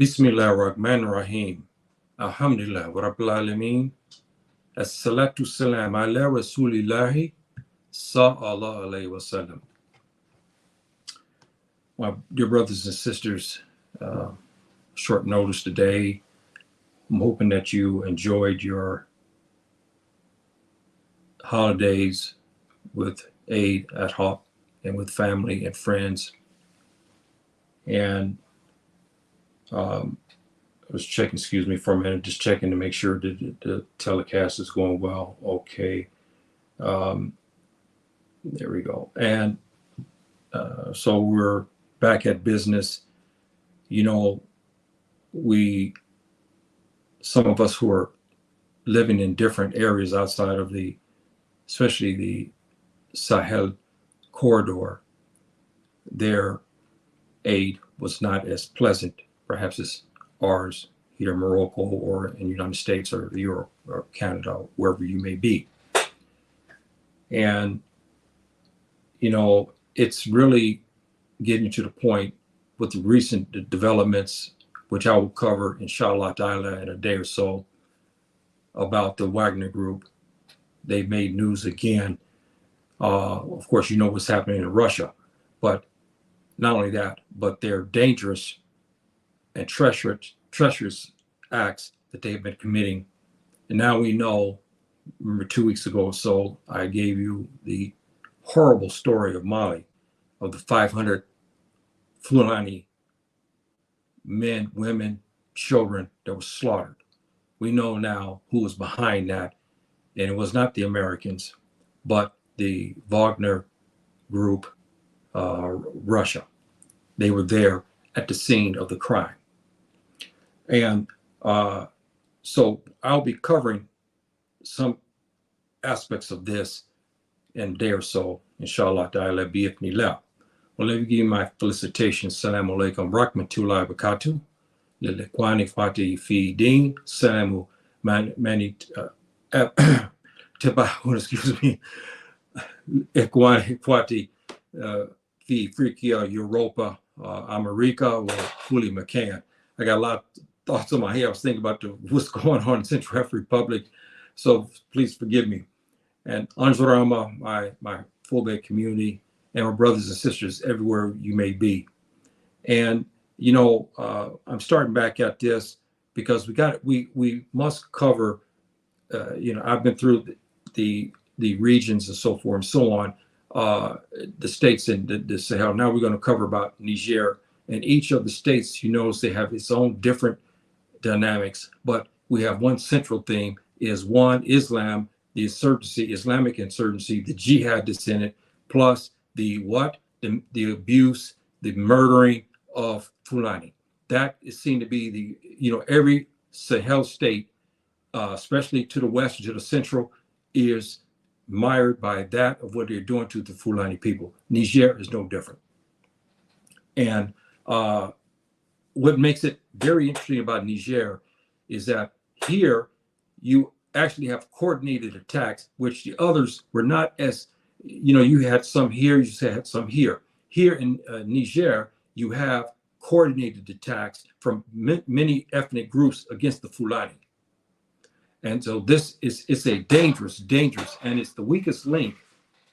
Bismillahirrahmanirrahim. Alhamdulillah wa Rabbil Alameen. As-salatu salam ala Rasulillahi sallallahu alayhi wa sallam. My dear brothers and sisters, short notice today. I'm hoping that you enjoyed your holidays with Eid al-Adha and with family and friends. And I was checking, excuse me for a minute, just checking to make sure that the telecast is going well. Okay. There we go. And so we're back at business. You know, some of us who are living in different areas outside of especially the Sahel corridor, their aid was not as pleasant, perhaps, as ours here in Morocco or in the United States or Europe or Canada, wherever you may be. And, you know, it's really getting to the point with the recent developments, which I will cover, inshallah ta'ala, in a day or so, about the Wagner Group. They made news again. Of course, you know what's happening in Russia, but not only that, but they're dangerous and treacherous acts that they've been committing. And now we know, remember 2 weeks ago or so, I gave you the horrible story of Mali, of the 500 Fulani men, women, children that were slaughtered. We know now who was behind that, and it was not the Americans, but the Wagner Group, Russia. They were there at the scene of the crime. And so I'll be covering some aspects of this in a day or so, inshallah ta'ala, bi'ithnillah. Well, let me give you my felicitations. Assalamu alaikum rahmatullahi wa barakatuh. Lilikwani fati fi din. Salamu mani excuse me. Ekwani fati fi Africa, Europa, America, or fully McCann. I got a lot of thoughts in my head. I was thinking about what's going on in Central African Republic. So please forgive me. And Anjurama, my full-bed community, and my brothers and sisters everywhere you may be. And, you know, I'm starting back at this because we must cover, you know, I've been through the regions and so forth and so on, the states in the Sahel. Now we're going to cover about Niger. And each of the states, you notice they have its own different dynamics, but we have one central theme is one, Islam, the insurgency, Islamic insurgency, the jihad that's in it, plus the abuse, the murdering of Fulani. That is seen to be every Sahel state, especially to the west, to the central, is mired by that of what they're doing to the Fulani people. Niger is no different. And what makes it very interesting about Niger is that here you actually have coordinated attacks, which the others were not as, you had some here, you had some here. Here in Niger, you have coordinated attacks from many ethnic groups against the Fulani. And so it's a dangerous, and it's the weakest link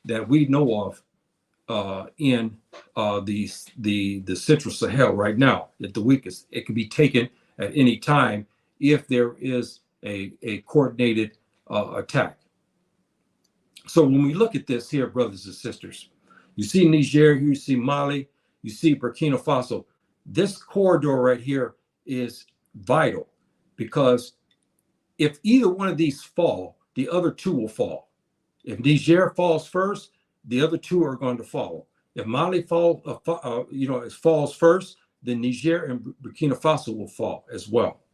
that we know of in the Central Sahel right now. At the weakest, it can be taken at any time if there is a coordinated attack. So when we look at this here, brothers and sisters, you see Niger, you see Mali, you see Burkina Faso. This corridor right here is vital because if either one of these fall, the other two will fall. If Niger falls first, the other two are going to follow. If Mali falls first, then Niger and Burkina Faso will fall as well.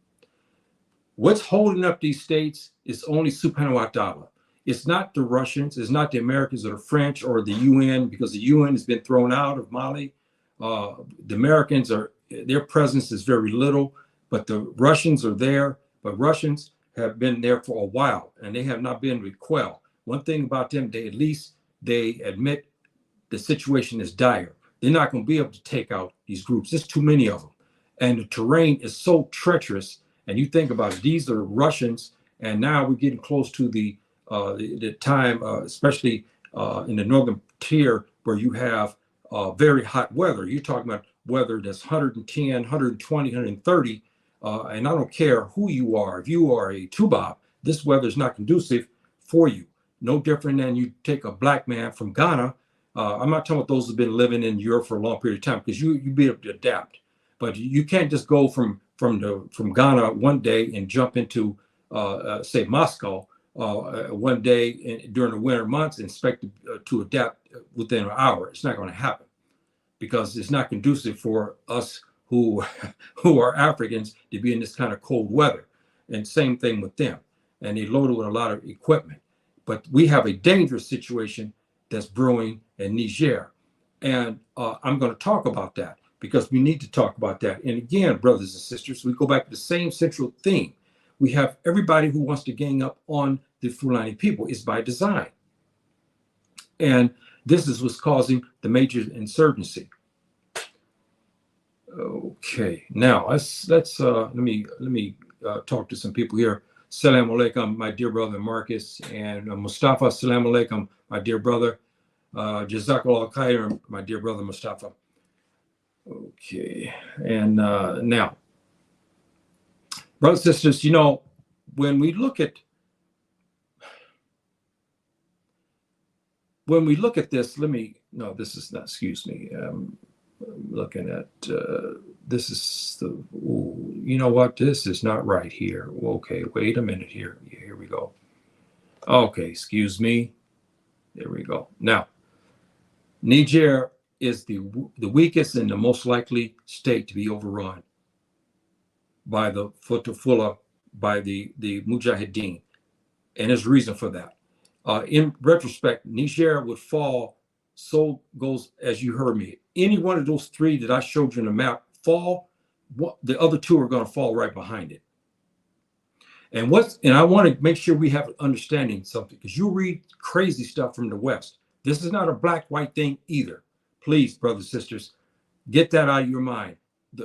What's holding up these states is only subhanahu wa ta'ala. It's not the Russians, it's not the Americans or the French or the UN, because the UN has been thrown out of Mali. The Americans their presence is very little, but the Russians are there. But Russians have been there for a while, and they have not been quelled. One thing about them, they admit the situation is dire. They're not going to be able to take out these groups. There's too many of them. and the terrain is so treacherous. And you think about it, these are Russians, and now we're getting close to the time, especially in the northern tier, where you have very hot weather. You're talking about weather that's 110, 120, 130, and I don't care who you are. If you are a Tubab, this weather is not conducive for you. No different than you take a black man from Ghana. I'm not talking about those who've been living in Europe for a long period of time, because you be able to adapt. But you can't just go from Ghana one day and jump into say Moscow one day during the winter months and expect to adapt within an hour. It's not going to happen, because it's not conducive for us who are Africans to be in this kind of cold weather. And same thing with them. And they loaded with a lot of equipment. But we have a dangerous situation that's brewing in Niger. And I'm going to talk about that, because we need to talk about that. And again, brothers and sisters, we go back to the same central theme. We have everybody who wants to gang up on the Fulani people. It's by design. And this is what's causing the major insurgency. Okay, now let me talk to some people here. Assalamu alaikum, my dear brother Marcus, and Mustafa. Assalamu alaikum, my dear brother. Jazakallah khair, my dear brother Mustafa. Okay, and now, brothers and sisters, you know, when we look at this, this is not, excuse me. I'm looking at this is the, ooh, you know what, this is not right here. Okay, wait a minute here. Yeah, here we go. Okay, excuse me. There we go. Now, Niger is the weakest and the most likely state to be overrun by the Futafula, by the Mujahideen, and there's a reason for that. In retrospect, Niger would fall. So goes, as you heard me, any one of those three that I showed you in the map fall, the other two are going to fall right behind it. And I want to make sure we have an understanding something, because you read crazy stuff from the West. This is not a black-white thing either. Please, brothers and sisters, get that out of your mind.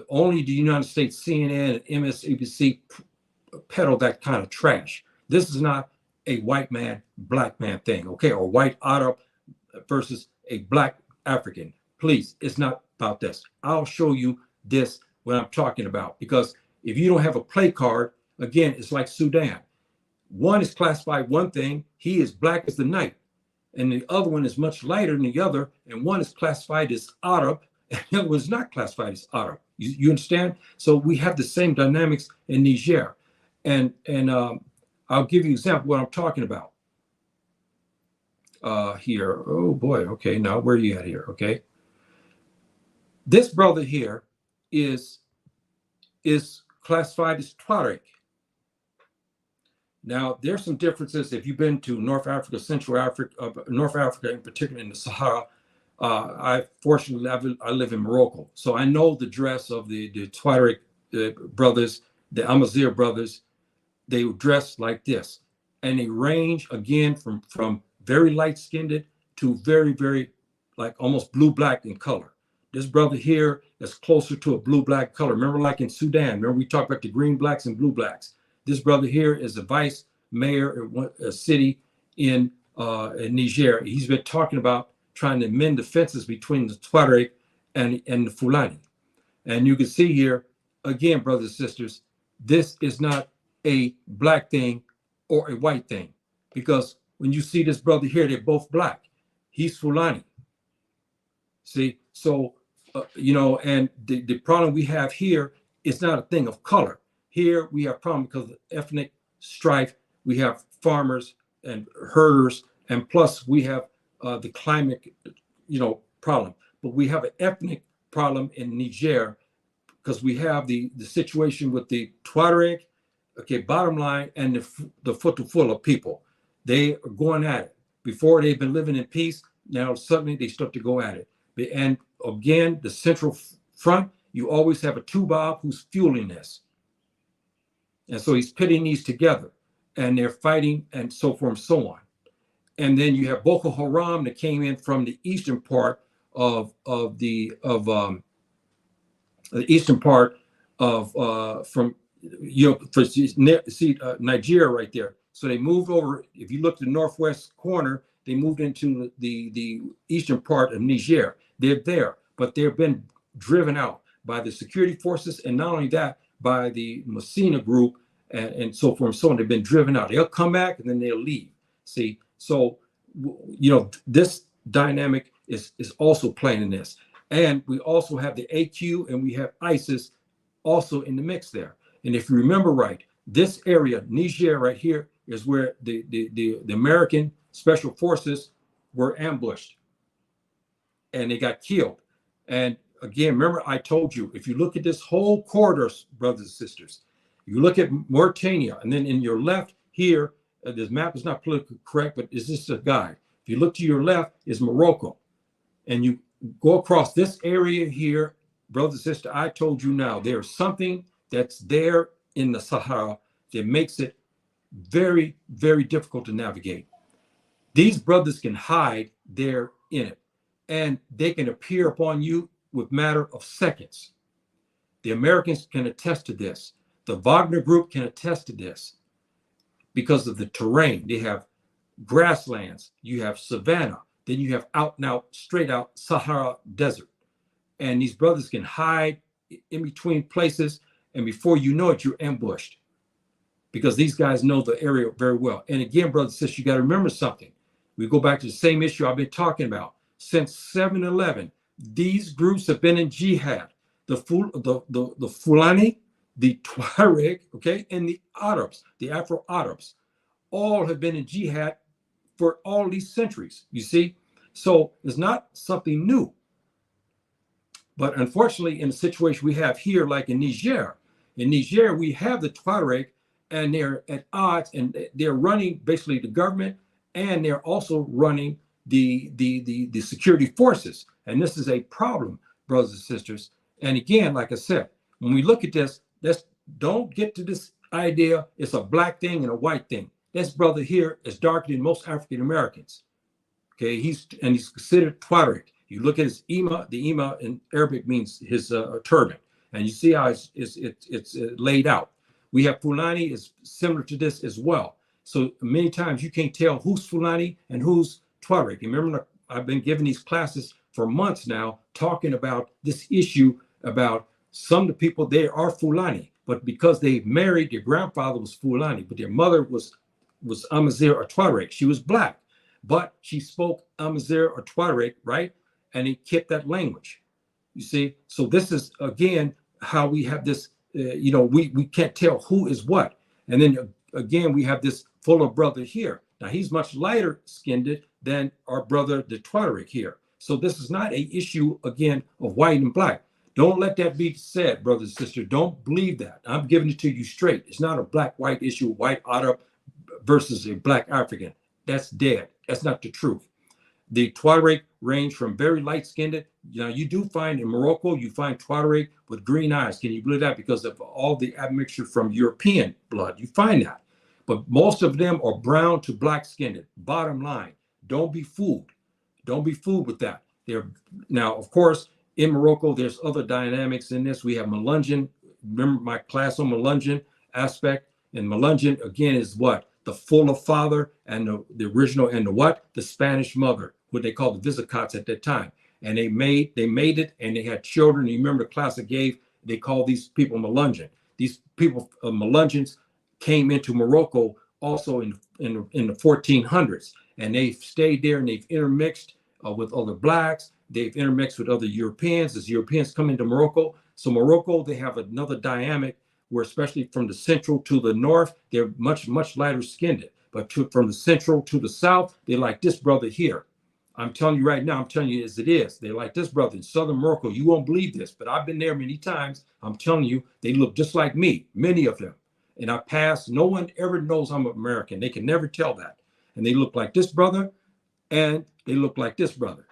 Only the United States CNN and MSNBC peddle that kind of trash. This is not a white man, black man thing, okay? Or white Arab versus a black African. Please, it's not about this. I'll show you this, what I'm talking about, because if you don't have a play card, again, it's like Sudan. One is classified one thing, he is black as the night, and the other one is much lighter than the other, and one is classified as Arab, and the other one is not classified as Arab. You understand? So we have the same dynamics in Niger. And I'll give you an example of what I'm talking about. Here, oh boy, okay, now where are you at here? Okay, this brother here is classified as Tuareg. Now there's some differences. If you've been to North Africa, Central Africa, North Africa in particular, in the Sahara, I live in Morocco, so I know the dress of the Tuareg brothers, the Amazigh brothers. They dress like this, and they range again from very light-skinned to very, very, like almost blue-black in color. This brother here is closer to a blue-black color. Remember, like in Sudan, remember we talked about the green blacks and blue blacks. This brother here is a vice mayor in a city in Niger. He's been talking about trying to mend the fences between the Tuareg and the Fulani. And you can see here, again, brothers and sisters, this is not a black thing or a white thing, because when you see this brother here, they're both black. He's Fulani. See, so, you know, and the problem we have here is not a thing of color. Here we have problem because of ethnic strife. We have farmers and herders, and plus we have the climate, you know, problem. But we have an ethnic problem in Niger because we have the situation with the Tuareg, okay, bottom line, and the Futafula people. They are going at it. Before they've been living in peace, now suddenly they start to go at it. And again, the central front, you always have a Tubab who's fueling this. And so he's pitting these together, and they're fighting, and so forth and so on. And then you have Boko Haram that came in from the eastern part of the eastern part from Nigeria right there. So they moved over. If you look at the northwest corner, they moved into the eastern part of Niger. They're there, but they've been driven out by the security forces, and not only that, by the Messina group and so forth and so on. They've been driven out. They'll come back and then they'll leave. See, so this dynamic is also playing in this, and we also have the AQ and we have ISIS also in the mix there. And if you remember right, this area, Niger right here, is where the American special forces were ambushed and they got killed. And again, remember I told you, if you look at this whole corridor, brothers and sisters, you look at Mauritania, and then in your left here, this map is not politically correct, but is this a guide? If you look to your left is Morocco, and you go across this area here, brothers and sisters, I told you now, there's something that's there in the Sahara that makes it very, very difficult to navigate. These brothers can hide there in it, and they can appear upon you with matter of seconds. The Americans can attest to this. The Wagner group can attest to this because of the terrain. They have grasslands, you have savanna, then you have out and out, straight out Sahara desert. And these brothers can hide in between places, and before you know it, you're ambushed because these guys know the area very well. And again, brothers and sisters, you got to remember something. We go back to the same issue I've been talking about. Since 7/11, these groups have been in jihad. The Fulani, the Tuareg, okay, and the Arabs, the Afro-Arabs, all have been in jihad for all these centuries, you see? So it's not something new. But unfortunately, in the situation we have here, like in Niger, we have the Tuareg, and they're at odds, and they're running basically the government, and they're also running the security forces. And this is a problem, brothers and sisters. And again, like I said, when we look at this, don't get to this idea it's a black thing and a white thing. This brother here is darker than most African Americans. Okay, he's considered Tuareg. You look at his ima. The ima in Arabic means his turban, and you see how it's laid out. We have Fulani is similar to this as well. So many times you can't tell who's Fulani and who's Tuareg. Remember, I've been giving these classes for months now, talking about this issue about some of the people, they are Fulani, but because they married, their grandfather was Fulani, but their mother was Amazigh or Tuareg. She was black, but she spoke Amazigh or Tuareg, right? And he kept that language, you see? So this is, again, how we have this, we can't tell who is what. And then again, we have this Fula brother here. Now he's much lighter skinned than our brother, the Tuareg here. So this is not an issue, again, of white and black. Don't let that be said, brothers and sisters. Don't believe that. I'm giving it to you straight. It's not a black-white issue, white Arab versus a black African. That's dead. That's not the truth. The Tuareg range from very light-skinned. You do find in Morocco, you find Tuareg with green eyes. Can you believe that? Because of all the admixture from European blood. You find that. But most of them are brown to black-skinned. Bottom line, don't be fooled. Don't be fooled with that. Now, of course, in Morocco, there's other dynamics in this. We have Melungeon. Remember my class on Melungeon aspect? And Melungeon, again, is what? The Fula father and the original and the Spanish mother, what they called the Visigoths at that time. And they made it, and they had children. You remember the class I gave? They called these people Melungeon. These people, Melungeons, came into Morocco also in the 1400s. And they've stayed there, and they've intermixed with other blacks. They've intermixed with other Europeans as Europeans come into Morocco. So Morocco, they have another dynamic where, especially from the central to the north, they're much, much lighter skinned. But from the central to the south, they like this brother here. I'm telling you right now, I'm telling you as it is. They like this brother in southern Morocco. You won't believe this, but I've been there many times. I'm telling you, they look just like me, many of them. And I pass, no one ever knows I'm American. They can never tell that. And they look like this brother, and they look like this brother.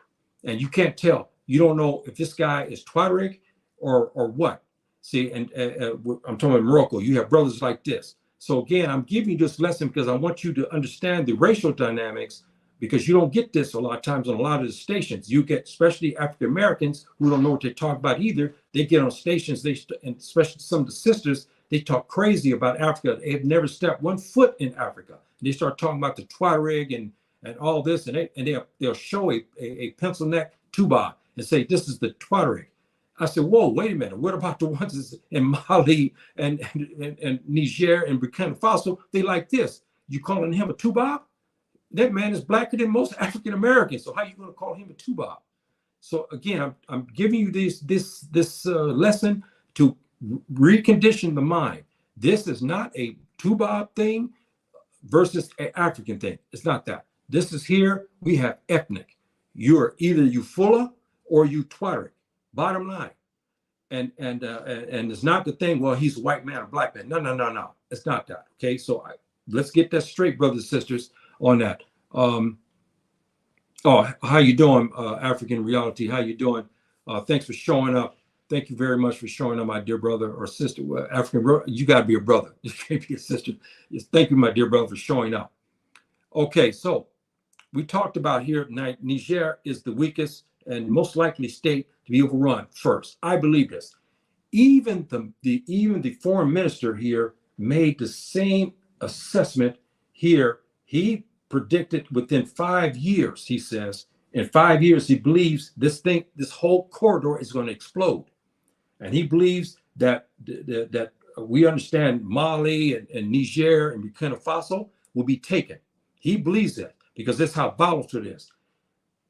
And you can't tell. You don't know if this guy is Tuareg or what. See, and I'm talking about Morocco. You have brothers like this. So again, I'm giving you this lesson because I want you to understand the racial dynamics because you don't get this a lot of times on a lot of the stations. You get, especially African Americans who don't know what they talk about either. They get on stations, and especially some of the sisters, they talk crazy about Africa. They've never stepped one foot in Africa. They start talking about the Tuareg and all this, and they'll show a pencil neck tuba and say, this is the Tuareg. I said, whoa, wait a minute. What about the ones in Mali and Niger and Burkina Faso? They like this. You calling him a tuba? That man is blacker than most African Americans. So how are you going to call him a tuba? So again, I'm giving you this lesson to recondition the mind. This is not a tuba thing versus an African thing. It's not that. This is here. We have ethnic. You're either you Fula or you Tuareg. Bottom line. And it's not the thing, well, he's a white man or black man. No. It's not that. Okay. So let's get that straight, brothers and sisters, on that. Oh, how you doing, African Reality? How you doing? Thanks for showing up. Thank you very much for showing up, my dear brother or sister. African, you got to be a brother. You can't be a sister. Thank you, my dear brother, for showing up. Okay, so we talked about here tonight, Niger is the weakest and most likely state to be overrun first. I believe this. Even the foreign minister here made the same assessment here. He predicted within 5 years, he says, in 5 years, he believes this whole corridor is going to explode. And he believes that we understand Mali and Niger and Burkina Faso will be taken. He believes that because that's how volatile it is.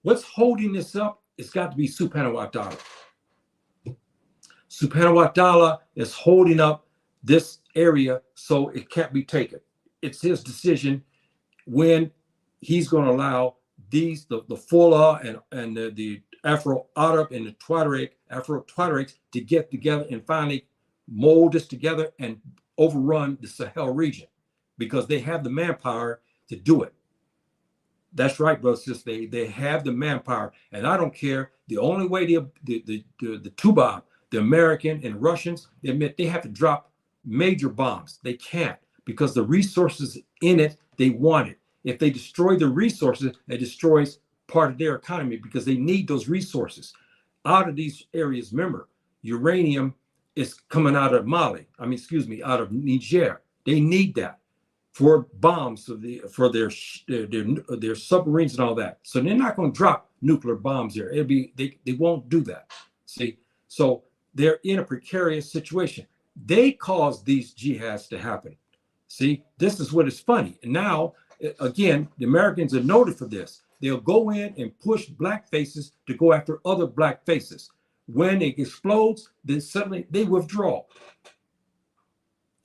What's holding this up? It's got to be Subhanahu wa ta'ala. Subhanahu wa ta'ala is holding up this area so it can't be taken. It's his decision when he's going to allow the Fula and the Afro-Arab and the Afro-Tuaregs to get together and finally mold this together and overrun the Sahel region because they have the manpower to do it. That's right, brothers and sisters. They have the manpower, and I don't care. The only way the Tuba, the American and Russians, they admit they have to drop major bombs. They can't because the resources in it, they want it. If they destroy the resources, it destroys part of their economy because they need those resources out of these areas. Remember, uranium is coming out of out of Niger. They need that for bombs, for their submarines and all that. So they're not going to drop nuclear bombs there. They won't do that. See, so they're in a precarious situation. They caused these jihads to happen. See, this is what is funny. And now, again, the Americans are noted for this. They'll go in and push black faces to go after other black faces. When it explodes, then suddenly they withdraw.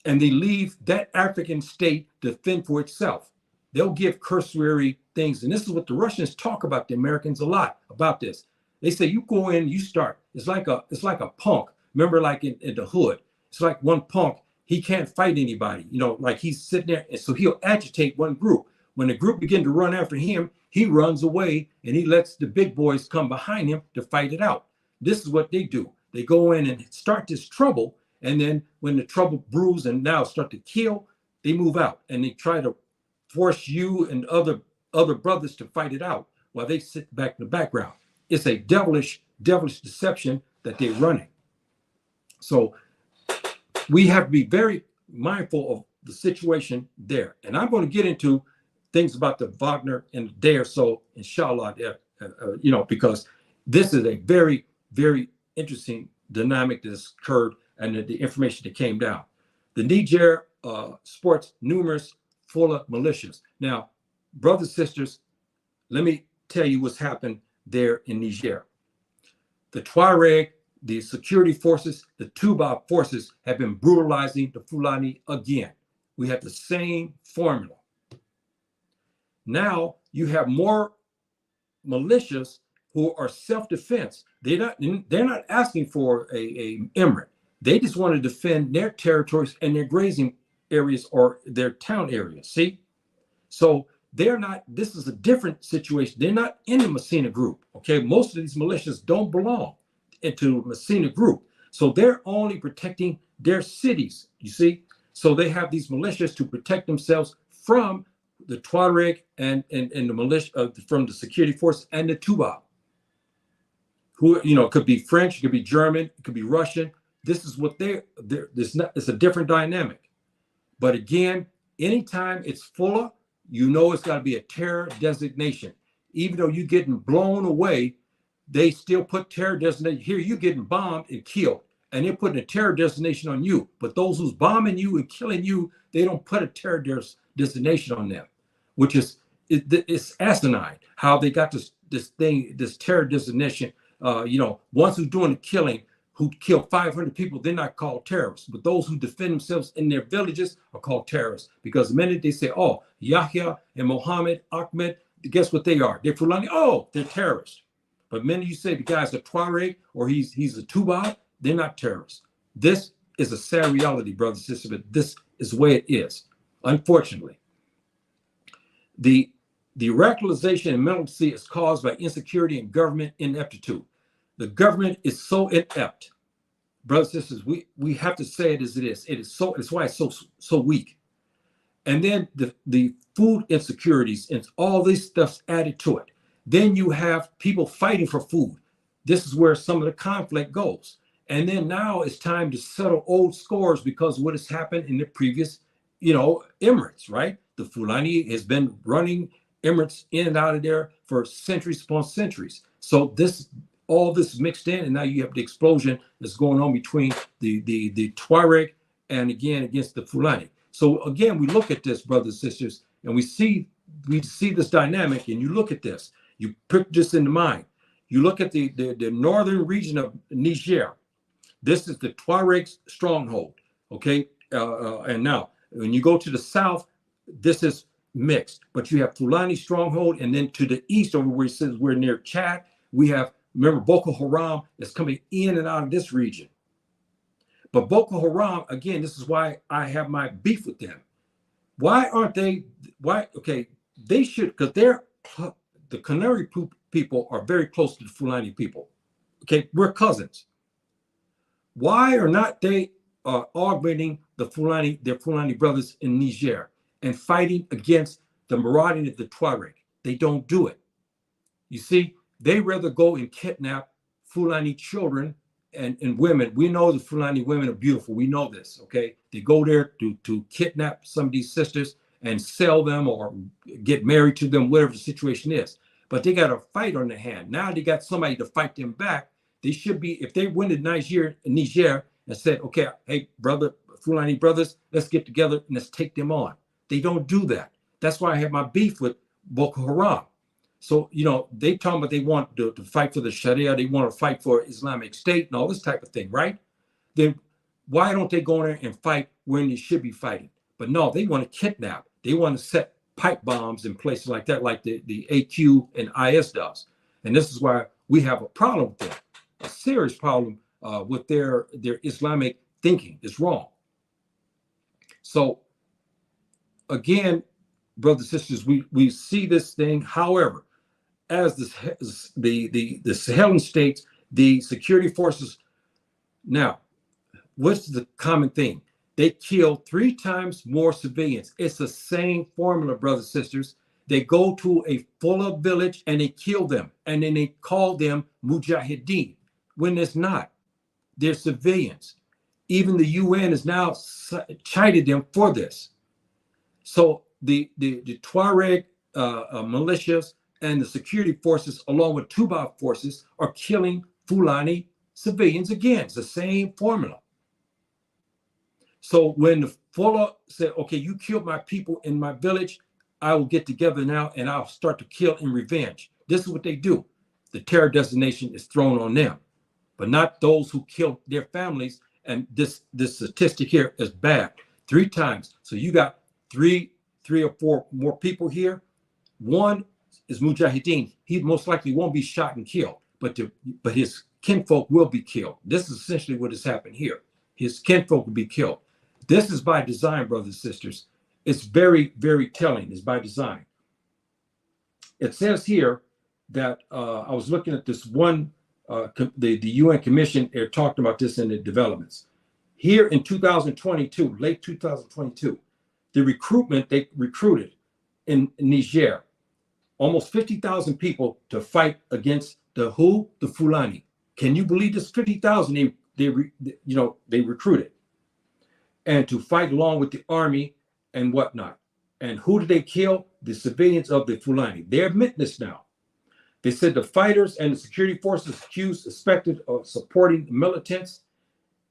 And they leave that African state to fend for itself. They'll give cursory things. And this is what the Russians talk about the Americans a lot about this. They say, you go in, you start. It's like a punk. Remember, like in the hood, it's like one punk. He can't fight anybody, like he's sitting there. And so he'll agitate one group. When the group begin to run after him, he runs away and he lets the big boys come behind him to fight it out. This is what they do. They go in and start this trouble. And then when the trouble brews and now start to kill, they move out and they try to force you and other brothers to fight it out while they sit back in the background. It's a devilish deception that they're running. So we have to be very mindful of the situation there. And I'm going to get into things about the Wagner in a day or so, inshallah, because this is a very, very interesting dynamic that has occurred and the information that came down. The Niger sports numerous Fula militias. Now, brothers and sisters, let me tell you what's happened there in Niger. The Tuareg, the security forces, the Tuba forces have been brutalizing the Fulani again. We have the same formula. Now you have more militias who are self-defense. They're not asking for a emirate. They just want to defend their territories and their grazing areas or their town areas. See? So they're not, this is a different situation. They're not in the Messina group. Okay. Most of these militias don't belong into Messina group. So they're only protecting their cities, you see? So they have these militias to protect themselves from the Tuareg and the militia from the security force and the Tuba, who, you know, could be French, it could be German, it could be Russian. This is what it's a different dynamic. But again, anytime it's Fula, you know it's got to be a terror designation. Even though you're getting blown away, they still put terror designation. Here you're getting bombed and killed, and they're putting a terror designation on you. But those who's bombing you and killing you, they don't put a terror designation on them, which is it's asinine how they got this terror designation. You know, ones who's doing the killing, who kill 500 people, they're not called terrorists. But those who defend themselves in their villages are called terrorists. Because the minute they say, oh, Yahya and Mohammed, Ahmed, guess what they are? They're Fulani. Oh, they're terrorists. But the minute you say the guy's a Tuareg or he's a Tuba, they're not terrorists. This is a sad reality, brothers and sisters, but this is the way it is, unfortunately. The radicalization and militancy is caused by insecurity and government ineptitude. The government is so inept, brothers and sisters. We have to say it as it is. It's why it's so weak. And then the food insecurities and all this stuff's added to it. Then you have people fighting for food. This is where some of the conflict goes. And then now it's time to settle old scores because of what has happened in the previous, you know, Emirates, right? The Fulani has been running Emirates in and out of there for centuries upon centuries. So all this mixed in, and now you have the explosion that's going on between the Tuareg and again against the Fulani. So again, we look at this, brothers and sisters, and we see this dynamic, and you look at this, you put this into mind. You look at the northern region of Niger. This is the Tuareg stronghold, okay? And now, when you go to the south, this is mixed, but you have Fulani stronghold, and then to the east over where it says we're near Chad, we have, remember, Boko Haram is coming in and out of this region. But Boko Haram, again, this is why I have my beef with them. Why aren't they, okay, they should, because the Canary people are very close to the Fulani people. Okay, we're cousins. Why are not they augmenting their Fulani brothers in Niger and fighting against the marauding of the Tuareg? They don't do it. You see, they rather go and kidnap Fulani children and women. We know the Fulani women are beautiful. We know this, okay? They go there to kidnap some of these sisters and sell them or get married to them, whatever the situation is. But they got a fight on their hand. Now they got somebody to fight them back. They should be, if they went to Niger and said, okay, hey, Fulani brothers, let's get together and let's take them on. They don't do that. That's why I have my beef with Boko Haram. So, you know, they talking about they want to fight for the Sharia, they want to fight for Islamic State and all this type of thing, right? Then why don't they go in there and fight when they should be fighting? But no, they want to kidnap. They want to set pipe bombs in places like that, like the AQ and IS does. And this is why we have a problem with them, a serious problem with their Islamic thinking is wrong. So again, brothers and sisters, we see this thing. However, as the Sahelian states, the security forces, now, what's the common thing? They kill 3 times more civilians. It's the same formula, brothers and sisters. They go to a Fula village and they kill them, and then they call them Mujahideen, when it's not. They're civilians. Even the UN has now chided them for this. So the Tuareg militias and the security forces, along with Tuba forces, are killing Fulani civilians again. It's the same formula. So when the Fula said, okay, you killed my people in my village, I will get together now and I'll start to kill in revenge. This is what they do. The terror designation is thrown on them, but not those who killed their families. And this statistic here is bad. 3 times. So you got three or four more people here. One is Mujahideen. He most likely won't be shot and killed, but his kinfolk will be killed. This is essentially what has happened here. His kinfolk will be killed. This is by design, brothers and sisters. It's very, very telling. It's by design. It says here that I was looking at this one, the UN Commission, they're talking about this in the developments. Here in 2022, late 2022, the recruitment, they recruited in Niger, almost 50,000 people to fight against the who? The Fulani. Can you believe this? 50,000 they recruited, and to fight along with the army and whatnot. And who did they kill? The civilians of the Fulani. They admit this now. They said the fighters and the security forces accused suspected of supporting the militants.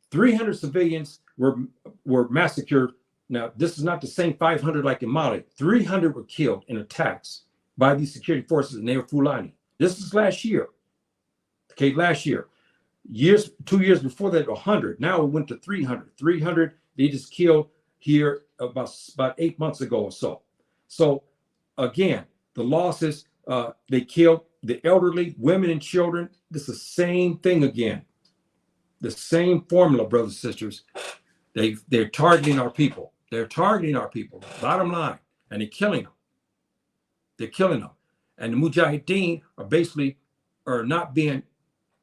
300 civilians were massacred. Now, this is not the same 500 like in Mali. 300 were killed in attacks by these security forces, and they were Fulani. This is last year. Okay, last year. 2 years before that, 100. Now it went to 300. 300 they just killed here about 8 months ago or so. So again, the losses, they killed the elderly, women and children. This is the same thing again. The same formula, brothers and sisters. They're targeting our people. They're targeting our people, bottom line, and they're killing them. They're killing them. And the Mujahideen are not being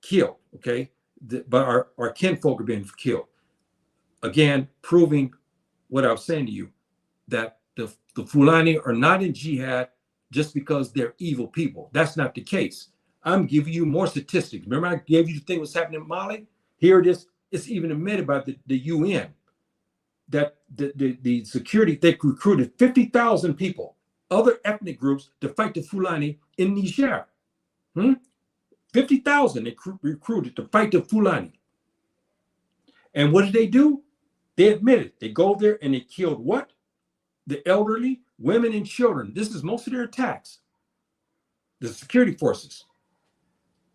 killed, okay? But our kinfolk are being killed. Again, proving what I was saying to you, that the Fulani are not in jihad just because they're evil people. That's not the case. I'm giving you more statistics. Remember I gave you the thing what's happening in Mali? Here it is. It's even admitted by the UN that the security, they recruited 50,000 people, other ethnic groups, to fight the Fulani in Niger. 50,000 they recruited to fight the Fulani. And what did they do? They admitted. They go there and they killed what? The elderly, women, and children. This is most of their attacks. The security forces.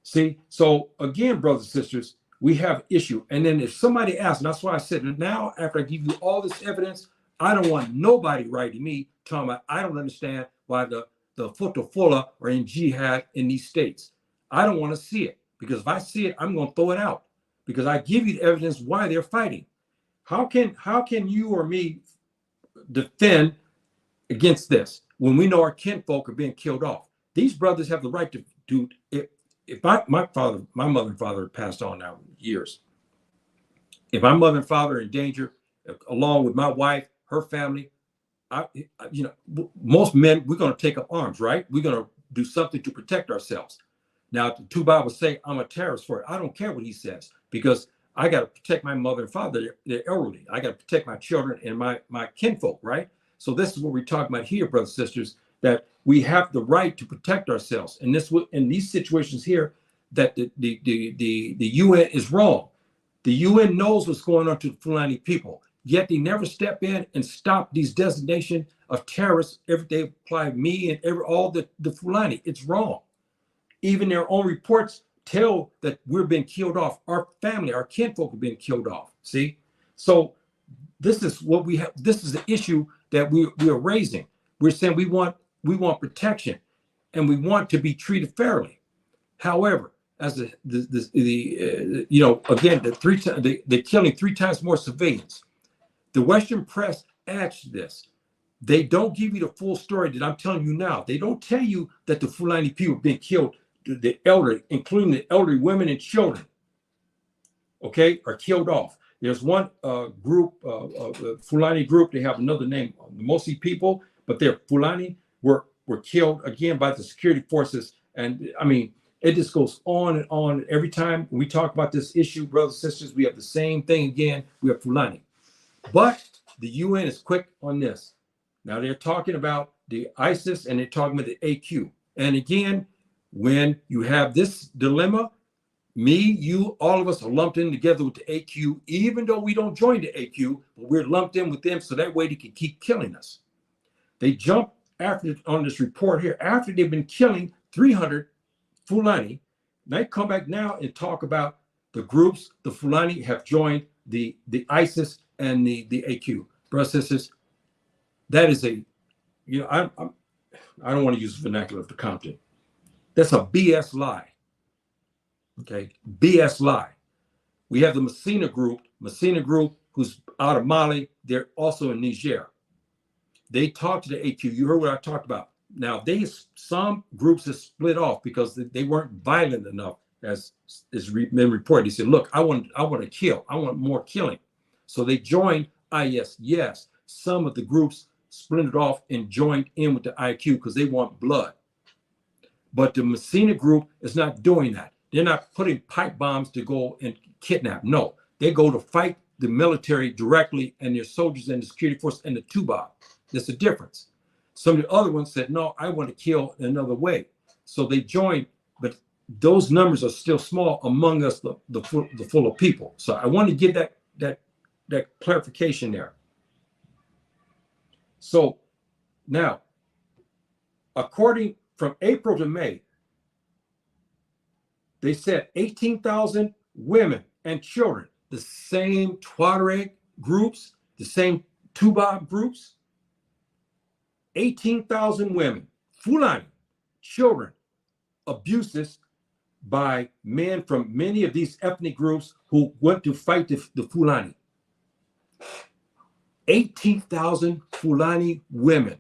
See, so again, brothers and sisters, we have issue. And then if somebody asks, and that's why I said now, after I give you all this evidence, I don't want nobody writing me talking about I don't understand why the Futafula are in jihad in these states. I don't want to see it, because if I see it, I'm going to throw it out, because I give you the evidence why they're fighting. How can you or me defend against this when we know our kinfolk are being killed off? These brothers have the right to do. If my mother and father passed on now years. If my mother and father are in danger, along with my wife, her family, most men, we're going to take up arms, right? We're going to do something to protect ourselves. Now, the two Bibles say I'm a terrorist for it. I don't care what he says, because I got to protect my mother and father. They're elderly. I got to protect my children and my kinfolk, right? So this is what we're talking about here, brothers and sisters, that we have the right to protect ourselves. And this, in these situations here, that the UN is wrong. The UN knows what's going on to the Fulani people, yet they never step in and stop these designation of terrorists. They apply me and all the Fulani. It's wrong. Even their own reports tell that we're being killed off. Our family, our kinfolk are being killed off. See? So this is what we have. This is the issue that we are raising. We're saying we want protection, and we want to be treated fairly. However, as again, they're killing 3 times more civilians. The Western press adds this. They don't give you the full story that I'm telling you now. They don't tell you that the Fulani people being killed, the elderly, including the elderly women and children, okay, are killed off. There's one group, Fulani group, they have another name, mostly people, but their Fulani were killed again by the security forces. And I mean, it just goes on and on. Every time we talk about this issue, brothers and sisters, we have the same thing again. We have Fulani. But the UN is quick on this. Now they're talking about the ISIS and they're talking about the AQ. And again, when you have this dilemma, me, you, all of us are lumped in together with the AQ, even though we don't join the AQ, but we're lumped in with them so that way they can keep killing us. They jump after on this report here, after they've been killing 300 Fulani. They come back now and talk about the groups, the Fulani have joined the ISIS and the AQ. Brothers and sisters, that is I don't want to use the vernacular of the Compton. That's a BS lie. Okay, BS lie. We have the Messina group, who's out of Mali. They're also in Niger. They talked to the AQ. You heard what I talked about. Now, some groups have split off because they weren't violent enough, as is been reported. They said, "Look, I want to kill. I want more killing." So they joined IS. Yes, some of the groups splintered off and joined in with the IQ because they want blood. But the Messina group is not doing that. They're not putting pipe bombs to go and kidnap. No, they go to fight the military directly and their soldiers and the security force and the Tuba. There's a difference. Some of the other ones said, no, I want to kill another way. So they joined, but those numbers are still small among us, the Fula people. So I want to give that clarification there. So now, according from April to May, they said 18,000 women and children, the same Tuareg groups, the same Tuba groups, 18,000 women, Fulani, children, abuses by men from many of these ethnic groups who went to fight the Fulani. 18,000 Fulani women.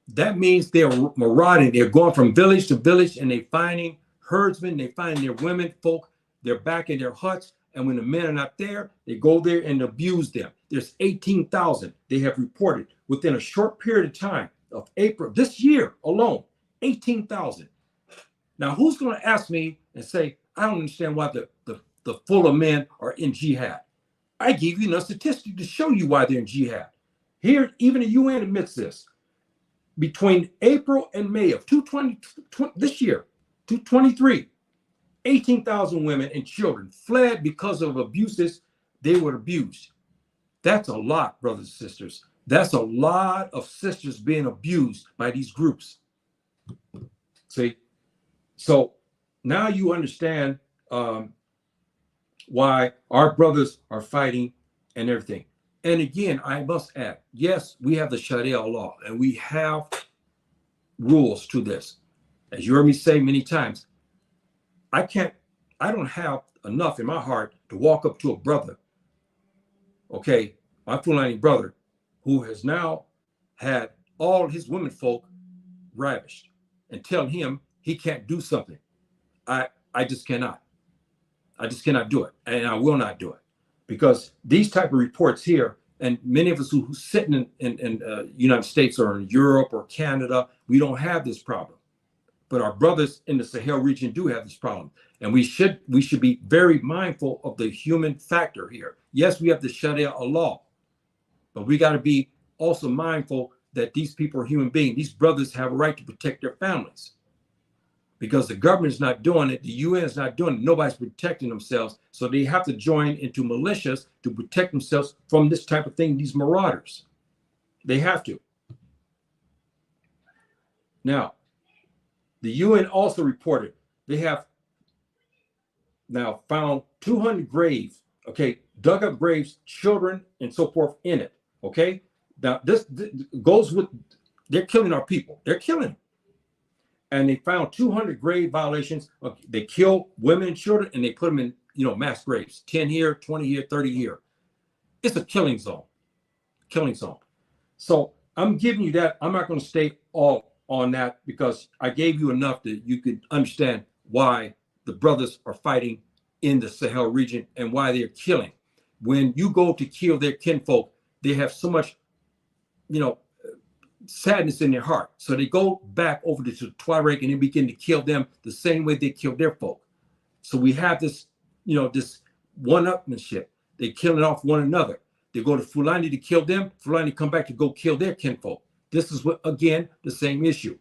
That means they're marauding. They're going from village to village and they're finding herdsmen. They find their women folk. They're back in their huts. And when the men are not there, they go there and abuse them. There's 18,000 they have reported within a short period of time of April, this year alone, 18,000. Now, who's going to ask me and say, I don't understand why the Fula men are in jihad? I give you enough statistics to show you why they're in jihad. Here, even the UN admits this. Between April and May of 2020, this year, 2023, 18,000 women and children fled because of abuses they were abused. That's a lot, brothers and sisters. That's a lot of sisters being abused by these groups. See? So now you understand why our brothers are fighting and everything. And again, I must add, yes, we have the Sharia law and we have rules to this. As you heard me say many times, I don't have enough in my heart to walk up to a brother, okay, my Fulani brother, who has now had all his women folk ravished, and tell him he can't do something. I just cannot. I just cannot do it, and I will not do it. Because these type of reports here, and many of us who sitting in United States or in Europe or Canada, we don't have this problem. But our brothers in the Sahel region do have this problem. And we should be very mindful of the human factor here. Yes, we have the Sharia law, but we got to be also mindful that these people are human beings. These brothers have a right to protect their families. Because the government's not doing it, the UN is not doing it, nobody's protecting themselves. So they have to join into militias to protect themselves from this type of thing, these marauders. They have to. Now, the UN also reported they have now found 200 graves, okay, dug up graves, children, and so forth in it, okay? Now, this goes with, they're killing our people. They're killing them. And they found 200 grave violations. They kill women and children, and they put them in, mass graves. 10 here, 20 here, 30 here. It's a killing zone. Killing zone. So I'm giving you that. I'm not going to stay all on that because I gave you enough that you could understand why the brothers are fighting in the Sahel region and why they're killing. When you go to kill their kinfolk, they have so much, sadness in their heart. So they go back over to the Tuareg and they begin to kill them the same way they killed their folk. So we have this, this one-upmanship. They're killing off one another. They go to Fulani to kill them. Fulani come back to go kill their kinfolk. This is what, again, the same issue.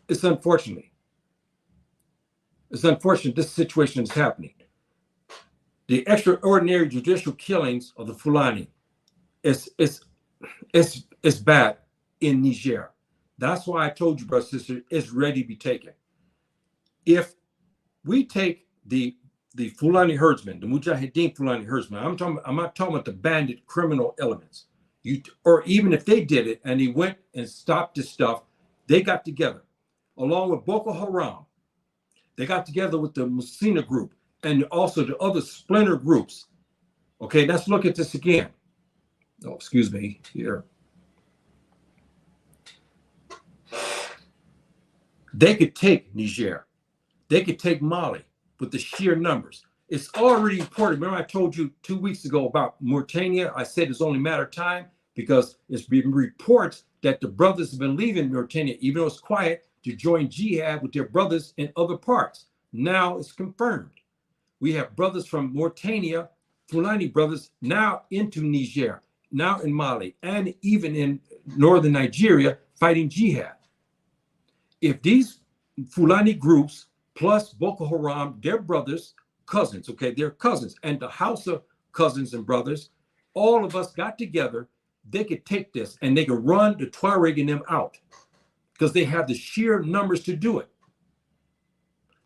It's unfortunate. It's unfortunate this situation is happening. The extraordinary judicial killings of the Fulani is bad in Niger. That's why I told you, brother, sister, it's ready to be taken. If we take the Fulani herdsmen, the Mujahideen Fulani herdsmen, I'm not talking about the bandit criminal elements. Or even if they did it and they went and stopped this stuff, they got together along with Boko Haram. They got together with the Messina group and also the other splinter groups. Okay, let's look at this again. Oh, excuse me here. They could take Niger. They could take Mali with the sheer numbers. It's already reported. Remember I told you 2 weeks ago about Mauritania? I said it's only a matter of time. because it's been reports that the brothers have been leaving Mauritania, even though it's quiet, to join jihad with their brothers in other parts. Now it's confirmed. We have brothers from Mauritania, Fulani brothers, now into Niger, now in Mali, and even in northern Nigeria fighting jihad. If these Fulani groups plus Boko Haram, their brothers, cousins, okay, they're cousins, and the Hausa cousins and brothers, all of us got together, they could take this and they could run the Tuareg and them out because they have the sheer numbers to do it.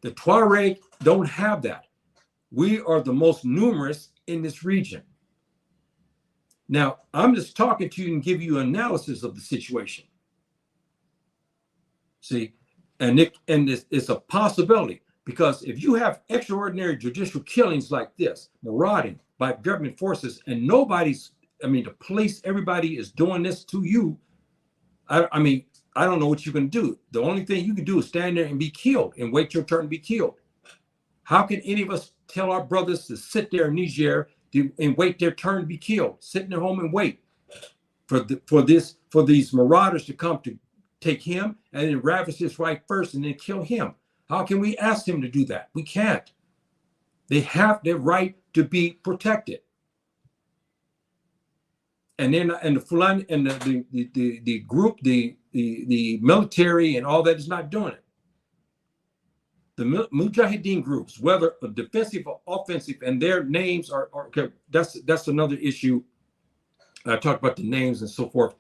The Tuareg don't have that. We are the most numerous in this region. Now, I'm just talking to you and give you analysis of the situation. See, and it's a possibility, because if you have extraordinary judicial killings like this, marauding by government forces, and nobody's, I mean, the police, everybody is doing this to you. I mean, I don't know what you can do. The only thing you can do is stand there and be killed and wait your turn to be killed. How can any of us tell our brothers to sit there in Niger and wait their turn to be killed, sit in their home and wait for these marauders to come to take him and then ravage his wife first and then kill him? How can we ask them to do that? We can't. They have their right to be protected. And then and the Fulani and the group, the military and all that is not doing it. The Mujahideen groups, whether defensive or offensive, and their names are okay, that's another issue. I talked about the names and so forth.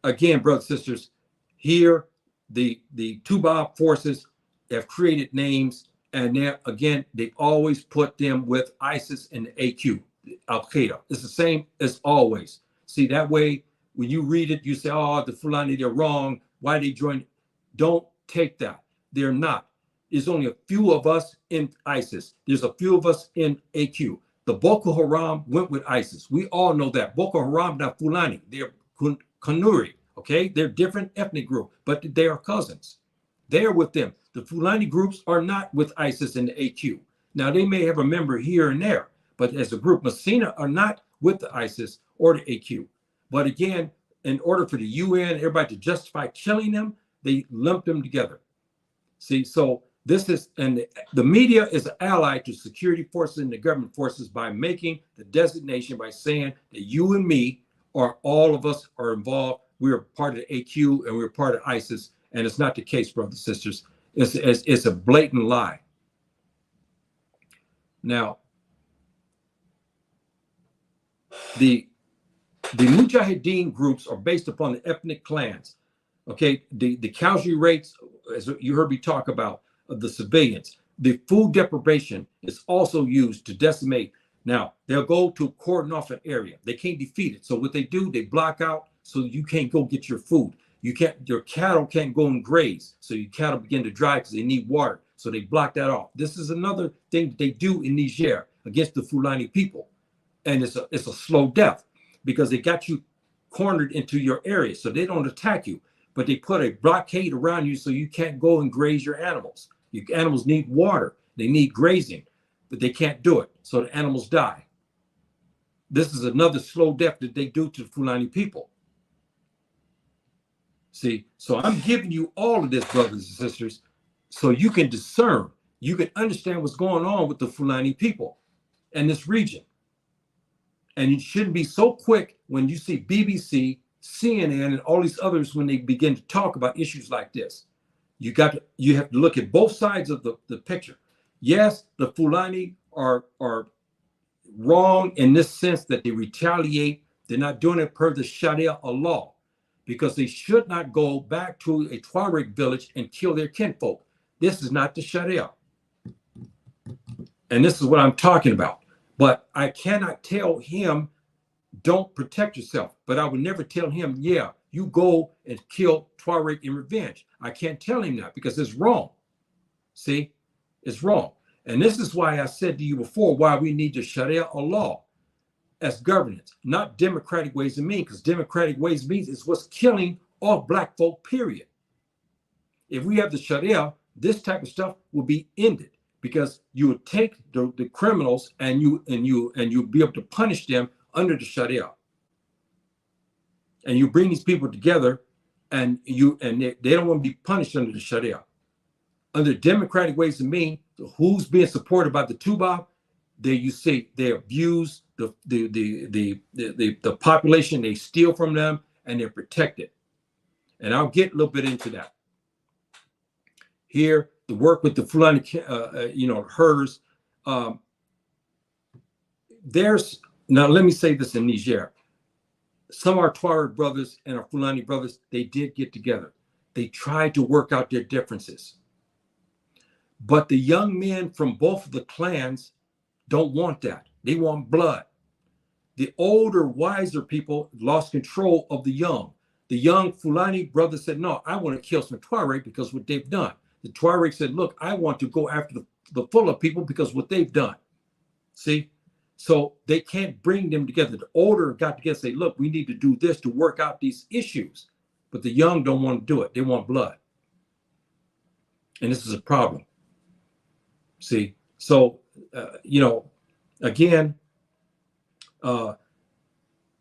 Again, brothers and sisters, here the Tuba forces have created names, and then again they've always put them with ISIS and the AQ, Al Qaeda. It's the same as always. See, that way when you read it, you say, "Oh, the Fulani, they're wrong. Why they joined?" Don't take that. They're not. There's only a few of us in ISIS. There's a few of us in AQ. The Boko Haram went with ISIS. We all know that. Boko Haram, not Fulani. They're Kanuri, okay? They're different ethnic group, but they are cousins. They are with them. The Fulani groups are not with ISIS and the AQ. Now, they may have a member here and there, but as a group, Messina are not with the ISIS or the AQ. But again, in order for the UN, everybody to justify killing them, they lump them together. See, so this is, and the media is an ally to security forces and the government forces by making the designation, by saying that you and me, or all of us are involved. We are part of the AQ and we're part of ISIS. And it's not the case, brothers and sisters. It's a blatant lie. Now, the Mujahideen groups are based upon the ethnic clans. Okay, the casualty rates, as you heard me talk about, of the civilians. The food deprivation is also used to decimate. Now, they'll go to cordon off an area. They can't defeat it. So what they do, they block out so you can't go get your food. Your cattle can't go and graze. So your cattle begin to dry because they need water. So they block that off. This is another thing that they do in Niger against the Fulani people. And it's a slow death because they got you cornered into your area. So they don't attack you, but they put a blockade around you so you can't go and graze your animals. Your animals need water. They need grazing, but they can't do it. So the animals die. This is another slow death that they do to the Fulani people. See, so I'm giving you all of this, brothers and sisters, so you can discern, you can understand what's going on with the Fulani people and this region. And you shouldn't be so quick when you see BBC, CNN, and all these others when they begin to talk about issues like this. You have to look at both sides of the picture. Yes, the Fulani are wrong in this sense that they retaliate. They're not doing it per the Sharia law, because they should not go back to a Tuareg village and kill their kinfolk. This is not the Sharia. And this is what I'm talking about. But I cannot tell him, don't protect yourself. But I would never tell him, yeah, you go and kill Tuareg in revenge. I can't tell him that because it's wrong. See, it's wrong. And this is why I said to you before, why we need the Sharia law as governance, not democratic ways and means, because democratic ways and means is what's killing all Black folk, period. If we have the Sharia, this type of stuff will be ended, because you would take the criminals and you be able to punish them under the Sharia. and you bring these people together, and they don't want to be punished under the Sharia. Under democratic ways of being, who's being supported by the Tuba? There you see they abuse the population, they steal from them, and they're protected. And I'll get a little bit into that. Here, the work with the Fulani, herders. Now let me say this in Niger. Some of our Tuareg brothers and our Fulani brothers, they did get together. They tried to work out their differences. But the young men from both of the clans don't want that. They want blood. The older, wiser people lost control of the young. The young Fulani brothers said, no, I want to kill some Tuareg because what they've done. The Tuareg said, look, I want to go after the Fula people because what they've done. See? So they can't bring them together. The older got together and say, look, we need to do this to work out these issues. But the young don't want to do it. They want blood. And this is a problem. See? So, again,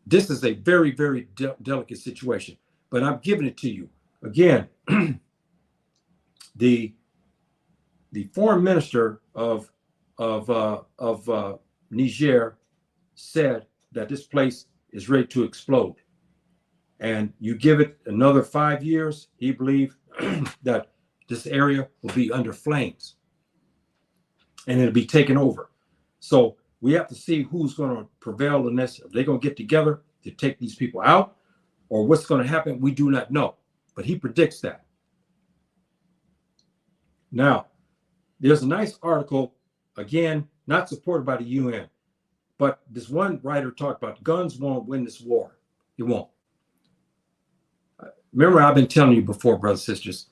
this is a very, very delicate situation. But I'm giving it to you. Again, the foreign minister of Niger said that this place is ready to explode. And you give it another 5 years, he believed that this area will be under flames and it'll be taken over. So we have to see who's going to prevail in this. If they're going to get together to take these people out, or what's going to happen, we do not know. But he predicts that. Now, there's a nice article, again, not supported by the UN, but this one writer talked about guns won't win this war. It won't. Remember, I've been telling you before, brothers and sisters,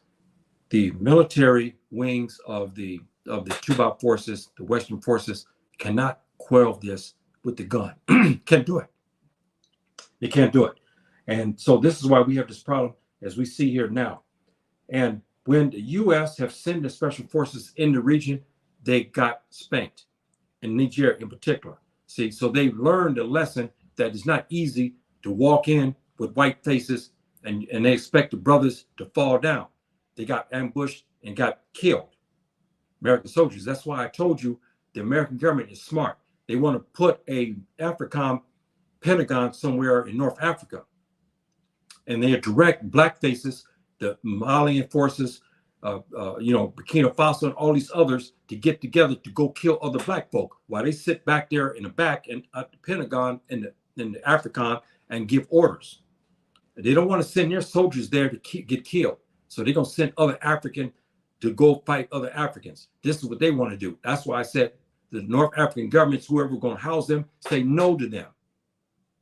the military wings of the Tuba forces, the Western forces, cannot quell this with the gun. Can't do it. They can't do it. And so this is why we have this problem as we see here now. And when the U.S. have sent the special forces in the region, they got spanked, in Niger in particular. See, so they learned a lesson that it's not easy to walk in with white faces and they expect the brothers to fall down. They got ambushed and got killed. American soldiers. That's why I told you the American government is smart. They want to put a AFRICOM Pentagon somewhere in North Africa. And they direct black faces, the Malian forces, Burkina Faso and all these others to get together to go kill other black folk while they sit back there in the back and at the Pentagon and the AFRICOM and give orders. They don't want to send their soldiers there to get killed. So they're going to send other African to go fight other Africans. This is what they want to do. That's why I said the North African governments, whoever going to house them, say no to them.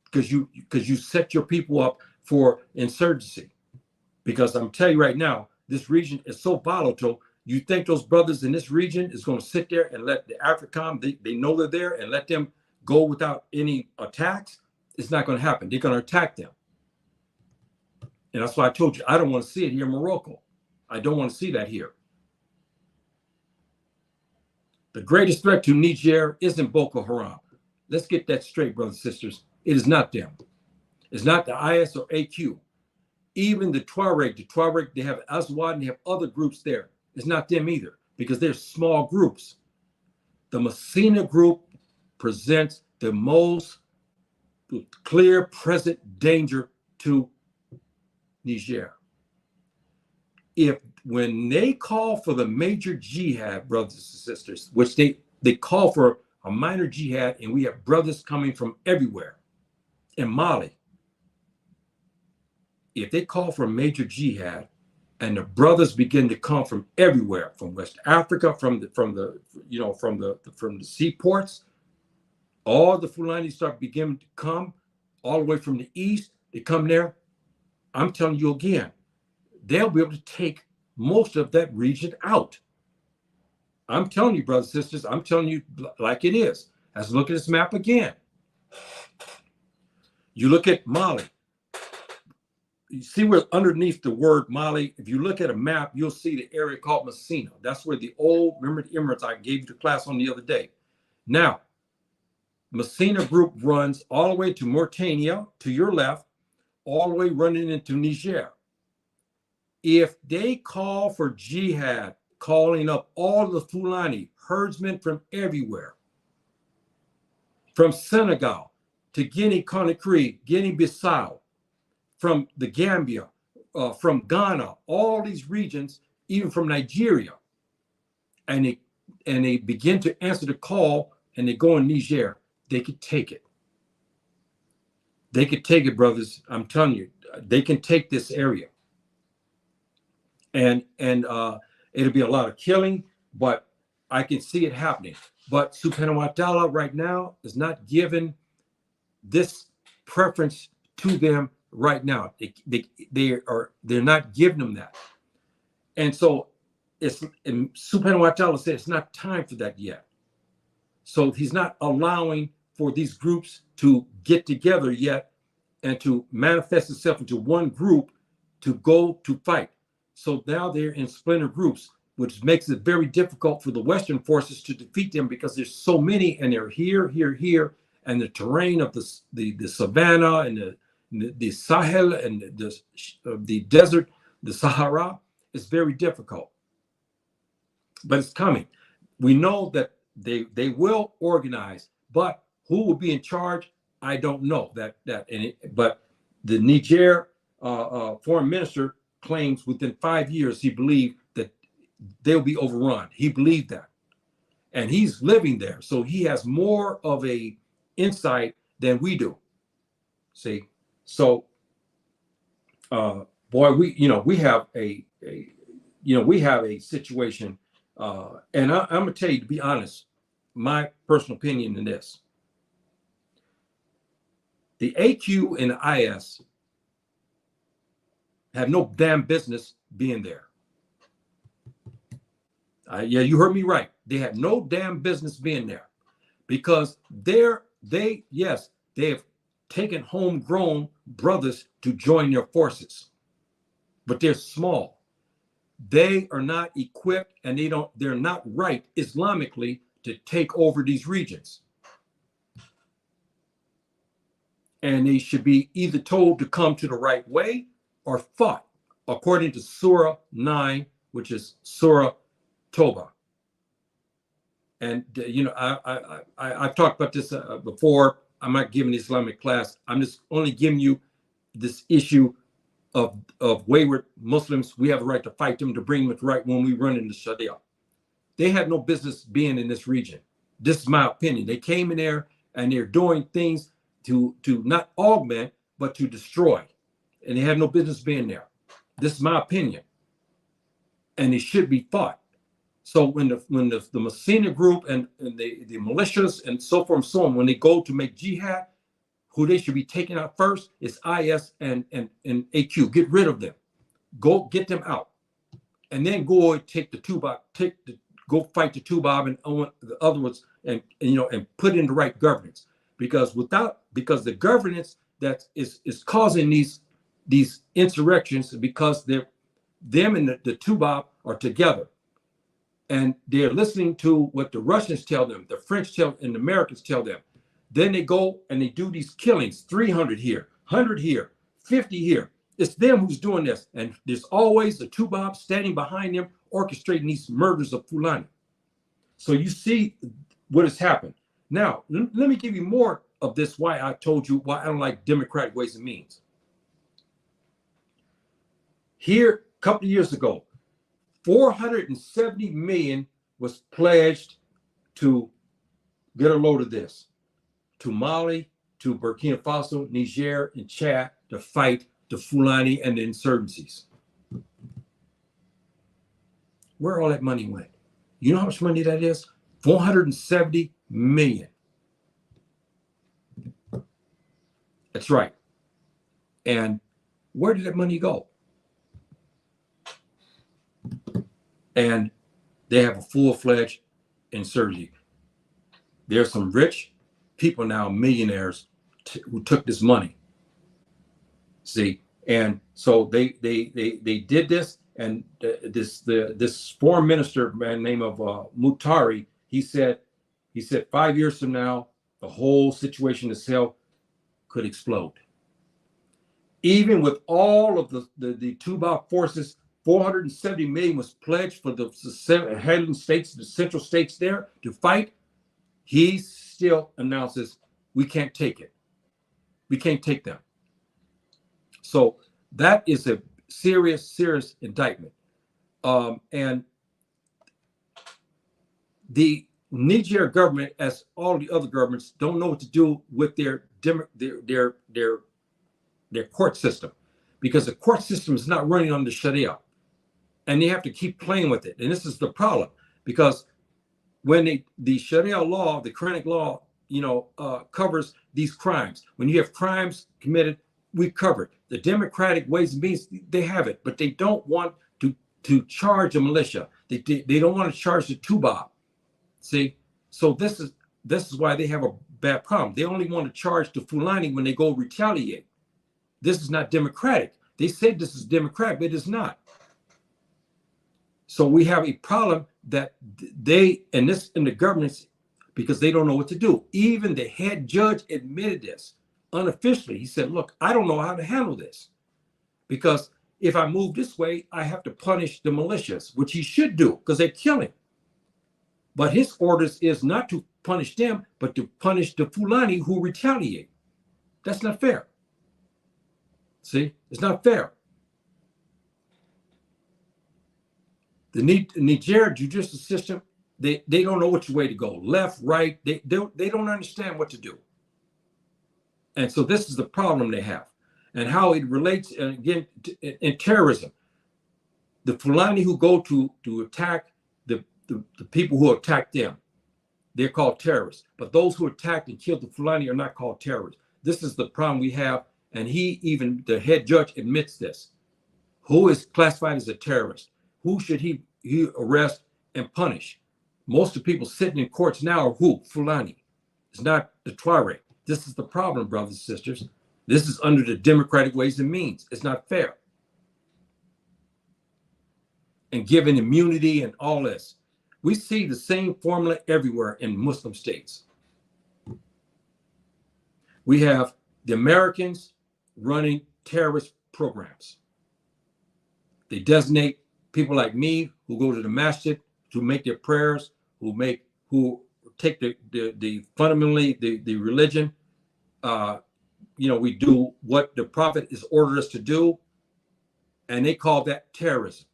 Because you set your people up for insurgency. Because I'm telling you right now, this region is so volatile. You think those brothers in this region is going to sit there and let the AFRICOM, they know they're there, and let them go without any attacks? It's not going to happen. They're going to attack them. And that's why I told you, I don't want to see it here in Morocco. I don't want to see that here. The greatest threat to Niger isn't Boko Haram. Let's get that straight, brothers and sisters. It is not them. It's not the IS or AQ. Even the Tuareg, they have Azawad and they have other groups there. It's not them either, because they're small groups. The Messina group presents the most clear present danger to Niger. When they call for the major jihad, brothers and sisters, which they call for a minor jihad, and we have brothers coming from everywhere in Mali. If they call for a major jihad and the brothers begin to come from everywhere, from West Africa, from the seaports, all the Fulani start beginning to come all the way from the east, they come there. I'm telling you again, they'll be able to take most of that region out. I'm telling you, brothers and sisters, I'm telling you like it is. Let's look at this map again. You look at Mali. You see where underneath the word Mali, if you look at a map, you'll see the area called Messina. That's where remember the Emirates I gave you the class on the other day. Now, Messina group runs all the way to Mauritania, to your left, all the way running into Niger. If they call for jihad, calling up all the Fulani herdsmen from everywhere, from Senegal to Guinea-Conakry, Guinea-Bissau, from the Gambia, from Ghana, all these regions, even from Nigeria, and they begin to answer the call, and they go in Niger, they could take it. They could take it, brothers. I'm telling you, they can take this area. And it'll be a lot of killing, but I can see it happening. But Subhanahu wa ta'ala right now is not giving this preference to them right now. They're not giving them that. And so and Subhanahu wa ta'ala said it's not time for that yet. So he's not allowing for these groups to get together yet and to manifest itself into one group to go to fight. So now they're in splinter groups, which makes it very difficult for the Western forces to defeat them because there's so many, and they're here, and the terrain of the savannah and the Sahel and the desert, the Sahara, is very difficult. But it's coming. We know that they will organize, but who will be in charge? I don't know but the Niger foreign minister claims within 5 years he believed that they'll be overrun. He believed that, and he's living there, so he has more of a insight than we do. See, so boy, we have a situation, and I'm gonna tell you, to be honest, my personal opinion in this: the AQ and the IS have no damn business being there. Yeah, you heard me right. They have no damn business being there, because they have taken homegrown brothers to join their forces, but they're small. They are not equipped, and they're not right Islamically to take over these regions. And they should be either told to come to the right way or fought according to Surah 9, which is Surah Toba. And I've talked about this before. I'm not giving the Islamic class. I'm just only giving you this issue of wayward Muslims. We have the right to fight them, to bring them to right when we run into Sharia. They had no business being in this region. This is my opinion. They came in there and they're doing things to not augment, but to destroy. And they have no business being there. This is my opinion. And they should be fought. So when the Messina group and the militias and so forth and so on, when they go to make jihad, who they should be taking out first is IS and AQ. Get rid of them. Go get them out. And then go take the Tubab, go fight the Tubab and the other ones, and put in the right governance. Because the governance that is causing these insurrections, because them and the Tubab are together. And they're listening to what the Russians tell them, the French tell, and the Americans tell them. Then they go and they do these killings, 300 here, 100 here, 50 here. It's them who's doing this. And there's always the Tubab standing behind them, orchestrating these murders of Fulani. So you see what has happened. Now, let me give you more of this, why I told you why I don't like democratic ways and means. Here, a couple of years ago, 470 million was pledged to, get a load of this, to Mali, to Burkina Faso, Niger, and Chad to fight the Fulani and the insurgencies. Where all that money went? You know how much money that is? 470 million. That's right. And where did that money go? And they have a full-fledged insurgency. There's some rich people now, millionaires, who took this money. See, and so they did this, and this foreign minister man named Mutari, he said 5 years from now the whole situation in Sahel could explode. Even with all of the Tuba forces, 470 million was pledged for the Sahelian states, the central states there to fight. He still announces, we can't take it. We can't take them. So that is a serious, serious indictment. And the Niger government, as all the other governments, don't know what to do with their court system, because the court system is not running on the Sharia, and they have to keep playing with it. And this is the problem, because when the Sharia law, the Quranic law, covers these crimes. When you have crimes committed, we cover it. The democratic ways and means, they have it, but they don't want to charge a militia. They don't want to charge the Tuba. See, so this is why they have a bad problem. They only want to charge the Fulani when they go retaliate. This is not democratic. They say this is democratic, but it is not. So we have a problem that they, and the governments, because they don't know what to do. Even the head judge admitted this unofficially. He said, look, I don't know how to handle this, because if I move this way, I have to punish the militias, which he should do because they're killing. But his orders is not to punish them, but to punish the Fulani who retaliate. That's not fair. See, it's not fair. The Niger judicial system, they don't know which way to go, left, right. They don't understand what to do. And so this is the problem they have, and how it relates again in terrorism. The Fulani who go to attack the people who attack them, they're called terrorists. But those who attacked and killed the Fulani are not called terrorists. This is the problem we have, and even the head judge admits this. Who is classified as a terrorist? Who should he arrest and punish? Most of the people sitting in courts now are who? Fulani. It's not the Tuareg. This is the problem, brothers and sisters. This is under the democratic ways and means. It's not fair. And given immunity and all this, we see the same formula everywhere in Muslim states. We have the Americans running terrorist programs. They designate people like me who go to the masjid to make their prayers, who take the fundamentally the religion. We do what the Prophet has ordered us to do, and they call that terrorism.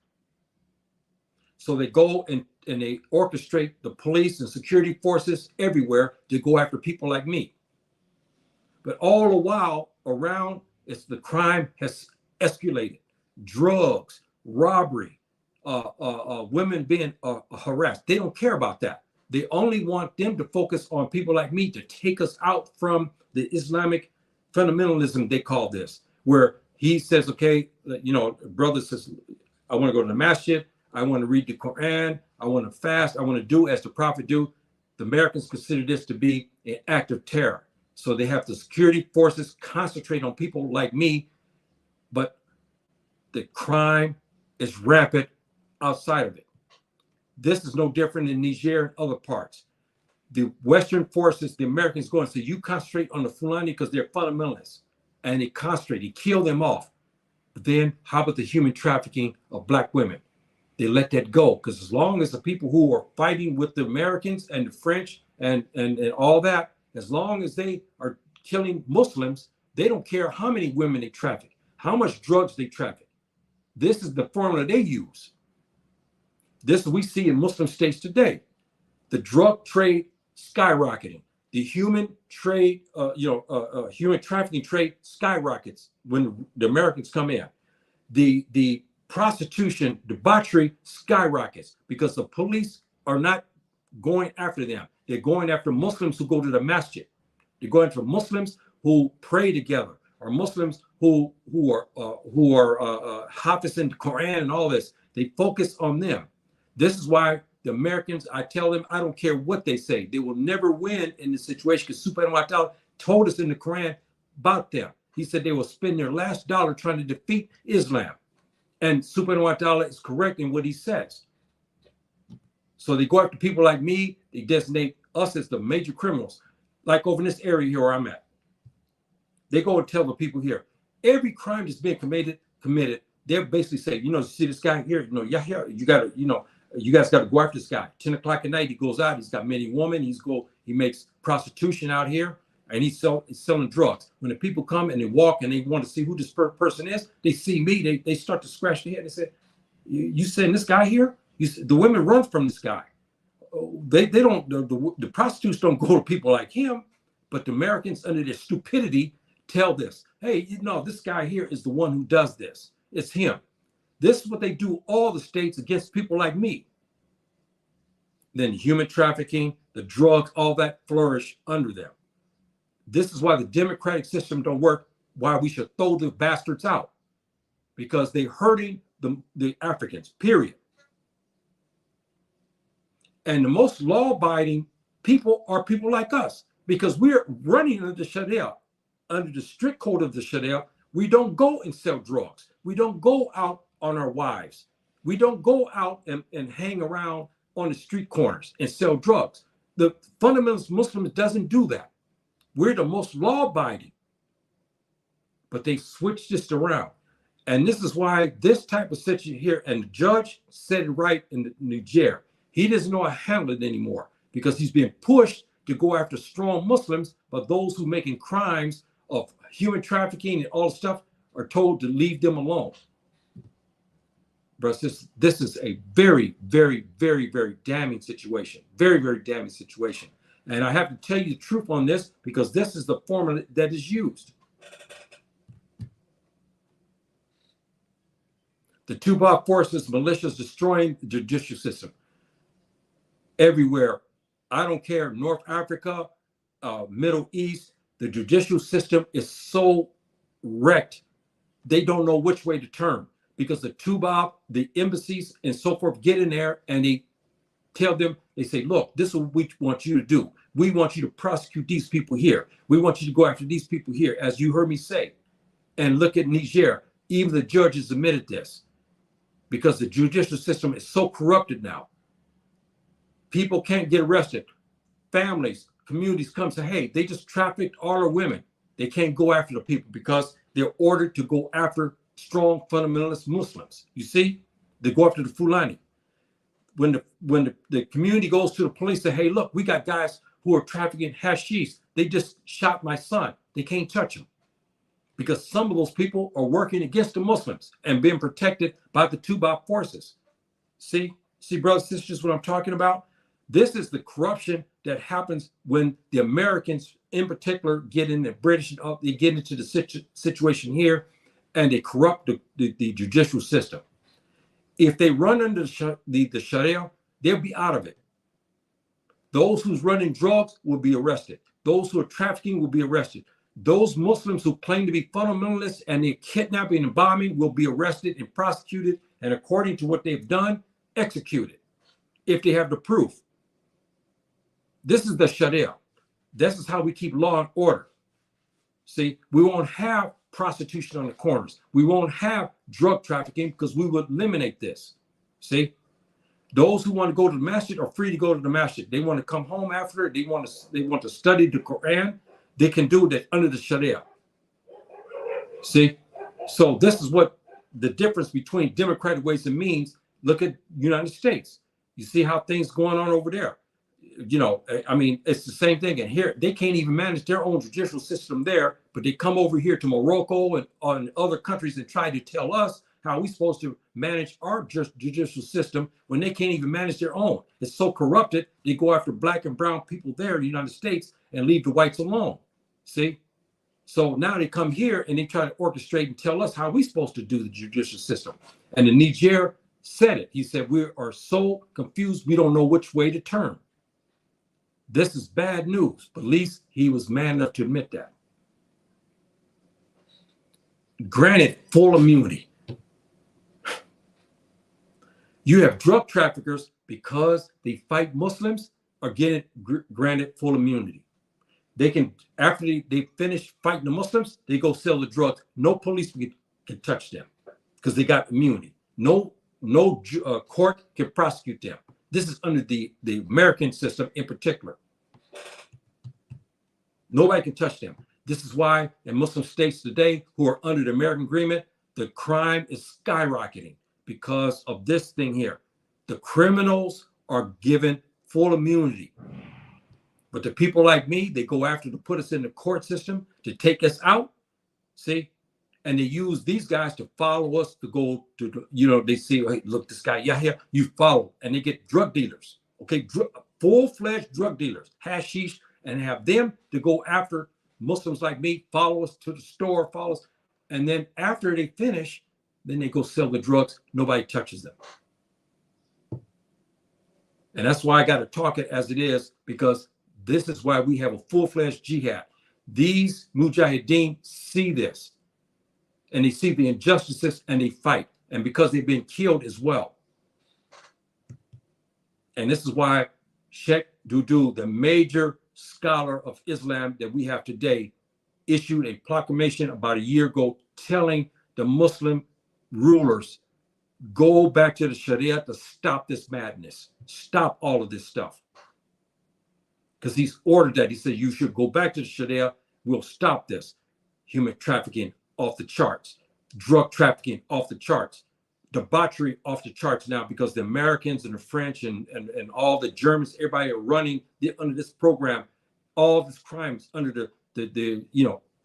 So they go and they orchestrate the police and security forces everywhere to go after people like me. But all the while around, the crime has escalated. Drugs, robbery, women being harassed. They don't care about that. They only want them to focus on people like me to take us out from the Islamic fundamentalism, they call this, where he says, okay, brother says, I want to go to the masjid, I want to read the Quran, I want to fast, I want to do as the Prophet do. The Americans consider this to be an act of terror. So they have the security forces concentrate on people like me, but the crime is rampant outside of it. This is no different in Niger and other parts. The Western forces, the Americans go and say, you concentrate on the Fulani because they're fundamentalists. And they concentrate, they kill them off. But then how about the human trafficking of Black women? They let that go, because as long as the people who are fighting with the Americans and the French and all that, as long as they are killing Muslims, they don't care how many women they traffic, how much drugs they traffic. This is the formula they use. This we see in Muslim states today. The drug trade skyrocketing, the human trade, human trafficking trade skyrockets when the Americans come in. The prostitution, debauchery skyrockets because the police are not going after them. They're going after Muslims who go to the masjid. They're going after Muslims who pray together, or Muslims who are hafizing the Quran and all this. They focus on them. This is why the Americans, I tell them, I don't care what they say. They will never win in this situation, because Subhanahu wa ta'ala told us in the Quran about them. He said they will spend their last dollar trying to defeat Islam. And Subhanahu wa ta'ala is correct in what he says. So they go after people like me. They designate us as the major criminals. Like over in this area here where I'm at. They go and tell the people here, every crime that's being committed, they're basically saying, you know, see this guy here, you know, yeah, you got to, you know, you guys got to go after this guy. 10 o'clock at night, he goes out. He's got men and women. He makes prostitution out here, and he's selling drugs. When the people come and they walk and they want to see who this person is, they see me. They start to scratch their head and say, "You send this guy here?" The women run from this guy. They don't. The prostitutes don't go to people like him, but the Americans, under their stupidity, tell this. Hey, you know, this guy here is the one who does this. It's him. This is what they do all the states against people like me. Then human trafficking, the drugs, all that flourish under them. This is why the democratic system don't work, why we should throw the bastards out. Because they're hurting the Africans, period. And the most law-abiding people are people like us, because we're running under the Sharia, under the strict code of the Sharia. We don't go and sell drugs. We don't go out on our wives. We don't go out and hang around on the street corners and sell drugs. The fundamentalist Muslims doesn't do that. We're the most law-abiding. But they switched this around. And this is why this type of situation here, and the judge said it right in Niger, he doesn't know how to handle it anymore, because he's being pushed to go after strong Muslims, but those who are making crimes of human trafficking and all the stuff are told to leave them alone. But this is a very, very, very, very damning situation. Very, very damning situation. And I have to tell you the truth on this, because this is the formula that is used. The Tuba forces, militias destroying the judicial system. Everywhere. I don't care, North Africa, Middle East, the judicial system is so wrecked. They don't know which way to turn, because the Tuba, the embassies and so forth get in there and they tell them, they say, look, this is what we want you to do. We want you to prosecute these people here. We want you to go after these people here, as you heard me say. And look at Niger. Even the judges admitted this, because the judicial system is so corrupted now. People can't get arrested. Families, communities come say, hey, they just trafficked all our women. They can't go after the people because they're ordered to go after strong fundamentalist Muslims. You see, they go after the Fulani. When the community goes to the police, say, hey, look, we got guys who are trafficking hashish. They just shot my son. They can't touch him, because some of those people are working against the Muslims and being protected by the Tuba forces. See, brothers and sisters, what I'm talking about? This is the corruption that happens when the Americans, in particular, get in the British, they get into the situation here, and they corrupt the judicial system. If they run under the Sharia, they'll be out of it. Those who's running drugs will be arrested. Those who are trafficking will be arrested. Those Muslims who claim to be fundamentalists and they're kidnapping and bombing will be arrested and prosecuted, and according to what they've done, executed, if they have the proof. This is the Sharia. This is how we keep law and order. See, we won't have prostitution on the corners. We won't have drug trafficking, because we would eliminate this. See, those who want to go to the masjid are free to go to the masjid. They want to come home after it. They want to study the Quran. They can do that under the Sharia. See, so this is what the difference between democratic ways and means. Look at United States. You see how things going on over there. You know, I mean, it's the same thing. And here, they can't even manage their own judicial system there, but they come over here to Morocco and on other countries and try to tell us how we're supposed to manage our judicial system when they can't even manage their own. It's so corrupted, they go after black and brown people there in the United States and leave the whites alone. See? So now they come here and they try to orchestrate and tell us how we're supposed to do the judicial system. And the Niger said it. He said, we are so confused, we don't know which way to turn. This is bad news, but at least he was man enough to admit that. Granted full immunity. You have drug traffickers, because they fight Muslims, are getting granted full immunity. They can, after they finish fighting the Muslims, they go sell the drugs. No police can touch them, because they got immunity. No court can prosecute them. This is under the American system in particular. Nobody can touch them. This is why in Muslim states today who are under the American agreement, the crime is skyrocketing because of this thing here. The criminals are given full immunity. But the people like me, they go after to put us in the court system, to take us out, see? And they use these guys to follow us to go to, they see, hey, look, this guy, yeah, you follow. And they get drug dealers, okay? Full-fledged drug dealers, hashish, and have them to go after Muslims like me, follow us to the store, follow us. And then after they finish, then they go sell the drugs. Nobody touches them. And that's why I got to talk it as it is, because this is why we have a full-fledged jihad. These mujahideen see this, and they see the injustices, and they fight. And because they've been killed as well. And this is why Sheikh Dudu, the major scholar of Islam that we have today, issued a proclamation about a year ago telling the Muslim rulers, go back to the Sharia to stop this madness. Stop all of this stuff. Because he's ordered that. He said, you should go back to the Sharia. We'll stop this. Human trafficking off the charts. Drug trafficking off the charts. Debauchery off the charts now, because the Americans and the French and all the Germans, everybody are running under this program. All this crimes under the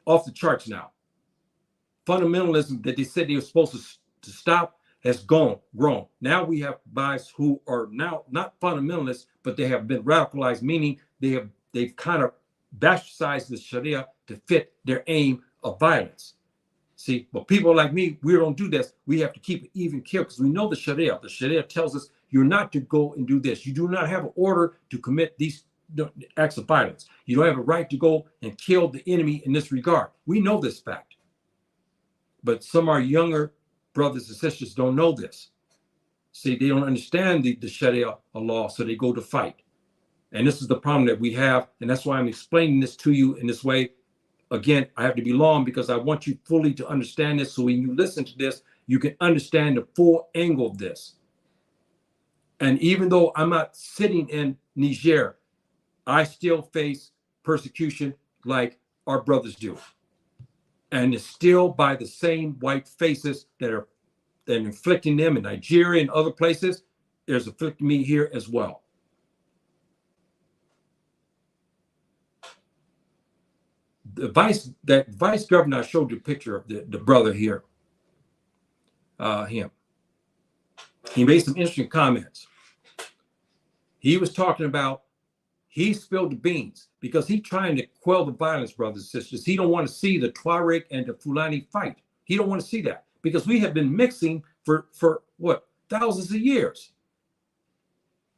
off the charts now. Fundamentalism that they said they were supposed to stop has grown. Now we have guys who are now not fundamentalists, but they have been radicalized, meaning they've kind of bastardized the Sharia to fit their aim of violence. See, but people like me, we don't do this. We have to keep it even keel because we know the Sharia. The Sharia tells us you're not to go and do this. You do not have an order to commit these acts of violence. You don't have a right to go and kill the enemy in this regard. We know this fact. But some of our younger brothers and sisters don't know this. See, they don't understand the Sharia law, so they go to fight. And this is the problem that we have. And that's why I'm explaining this to you in this way. Again, I have to be long because I want you fully to understand this. So when you listen to this, you can understand the full angle of this. And even though I'm not sitting in Niger, I still face persecution like our brothers do. And it's still by the same white faces that are inflicting them in Nigeria and other places. There's afflicting me here as well. The vice governor, I showed you a picture of the brother here. Him. He made some interesting comments. He was talking about he spilled the beans because he's trying to quell the violence, brothers and sisters. He don't want to see the Tuareg and the Fulani fight. He don't want to see that because we have been mixing for what, thousands of years.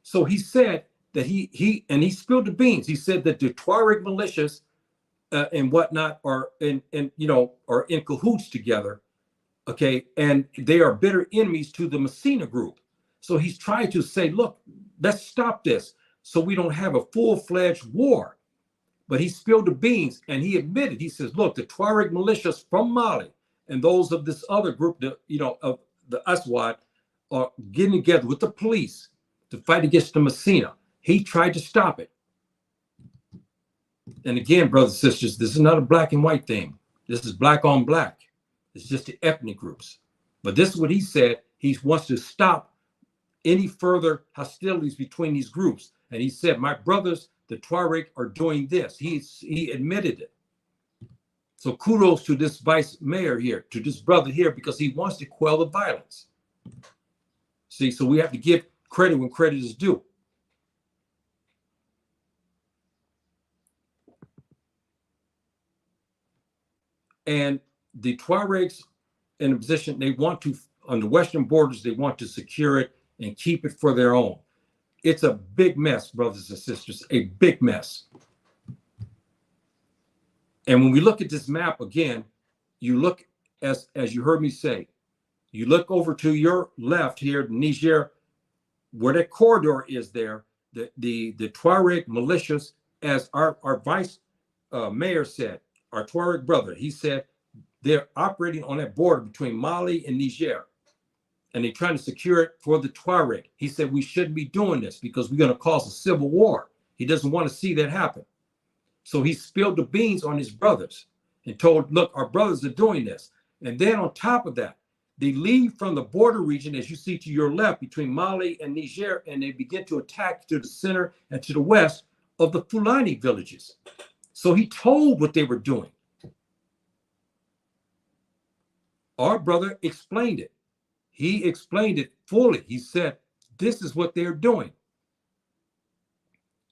So he said that he spilled the beans. He said that the Tuareg militias and whatnot are in cahoots together, okay, and they are bitter enemies to the Messina group. So he's trying to say, look, let's stop this so we don't have a full-fledged war. But he spilled the beans and he admitted, he says, look, the Tuareg militias from Mali and those of this other group, of the Aswad, are getting together with the police to fight against the Messina. He tried to stop it. And again, brothers and sisters, this is not a black and white thing. This is black on black. It's just the ethnic groups. But this is what he said. He wants to stop any further hostilities between these groups. And he said, my brothers, the Tuareg, are doing this. He admitted it. So kudos to this vice mayor here, to this brother here, because he wants to quell the violence. See, so we have to give credit when credit is due. And the Tuaregs in a position, they want to, on the western borders, they want to secure it and keep it for their own. It's a big mess, brothers and sisters, a big mess. And when we look at this map again, you look, as you heard me say, you look over to your left here, Niger, where that corridor is there, the Tuareg militias, as our vice mayor said, our Tuareg brother, he said they're operating on that border between Mali and Niger, and they're trying to secure it for the Tuareg. He said we shouldn't be doing this because we're going to cause a civil war. He doesn't want to see that happen. So he spilled the beans on his brothers. and told, look, our brothers are doing this. And then on top of that, they leave from the border region, as you see to your left, between Mali and Niger, and they begin to attack to the center and to the west of the Fulani villages. So he told what they were doing. Our brother explained it. He explained it fully. He said, this is what they're doing.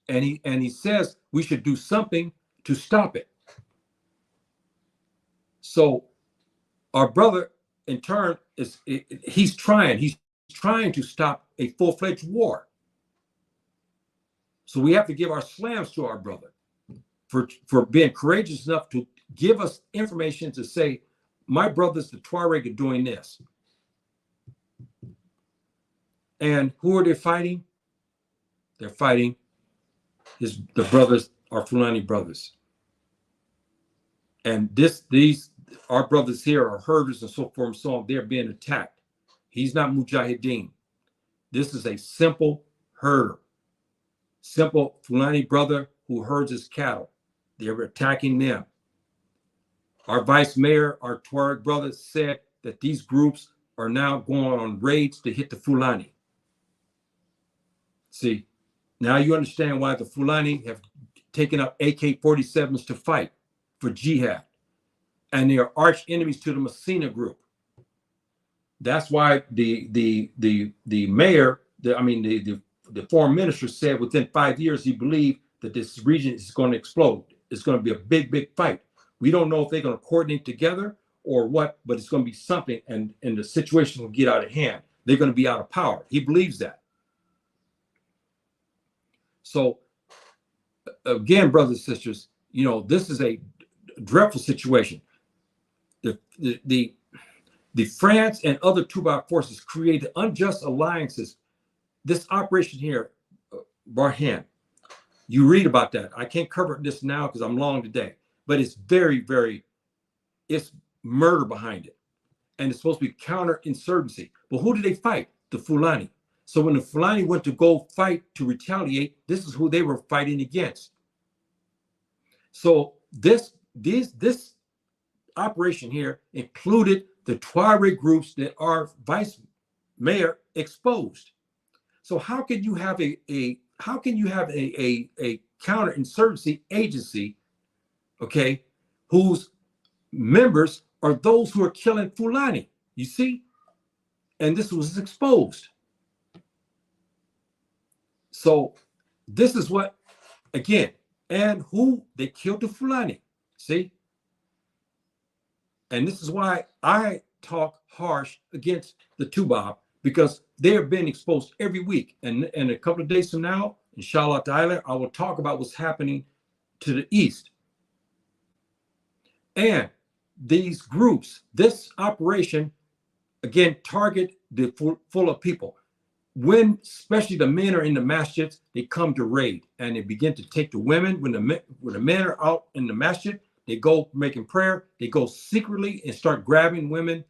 And he says we should do something to stop it. So our brother, in turn, he's trying to stop a full-fledged war. So we have to give our slams to our brother for being courageous enough to give us information to say, my brothers, the Tuareg, are doing this. And who are they fighting? They're fighting the brothers, our Fulani brothers. And our brothers here are herders and so forth and so on. They're being attacked. He's not Mujahideen. This is a simple herder, simple Fulani brother who herds his cattle. They're attacking them. Our vice mayor, our Tuareg brothers, said that these groups are now going on raids to hit the Fulani. See, now you understand why the Fulani have taken up AK-47s to fight for jihad. And they are arch enemies to the Messina group. That's why the mayor, the foreign minister said within 5 years he believed that this region is going to explode. It's going to be a big, big fight. We don't know if they're going to coordinate together or what, but it's going to be something, and the situation will get out of hand. They're going to be out of power. He believes that. So again, brothers and sisters, this is a dreadful situation. The France and other Tuareg forces created unjust alliances. This operation here, Barhan, you read about that. I can't cover this now because I'm long today, but it's very, very, it's murder behind it. And it's supposed to be counterinsurgency. But who did they fight? The Fulani. So when the Fulani went to go fight to retaliate, this is who they were fighting against. So this operation here included the Tuareg groups that our vice mayor exposed. So how can you have a counterinsurgency agency, okay, whose members are those who are killing Fulani? You see, and this was exposed. So this is what, again, and who they killed the Fulani. See. And this is why I talk harsh against the Tubab, because they are being exposed every week. And a couple of days from now, inshallah ta'ala, I will talk about what's happening to the east. And these groups, this operation, again, target the Fula people. When especially the men are in the masjids, they come to raid and they begin to take the women. When the men are out in the masjid, they go making prayer. They go secretly and start grabbing women,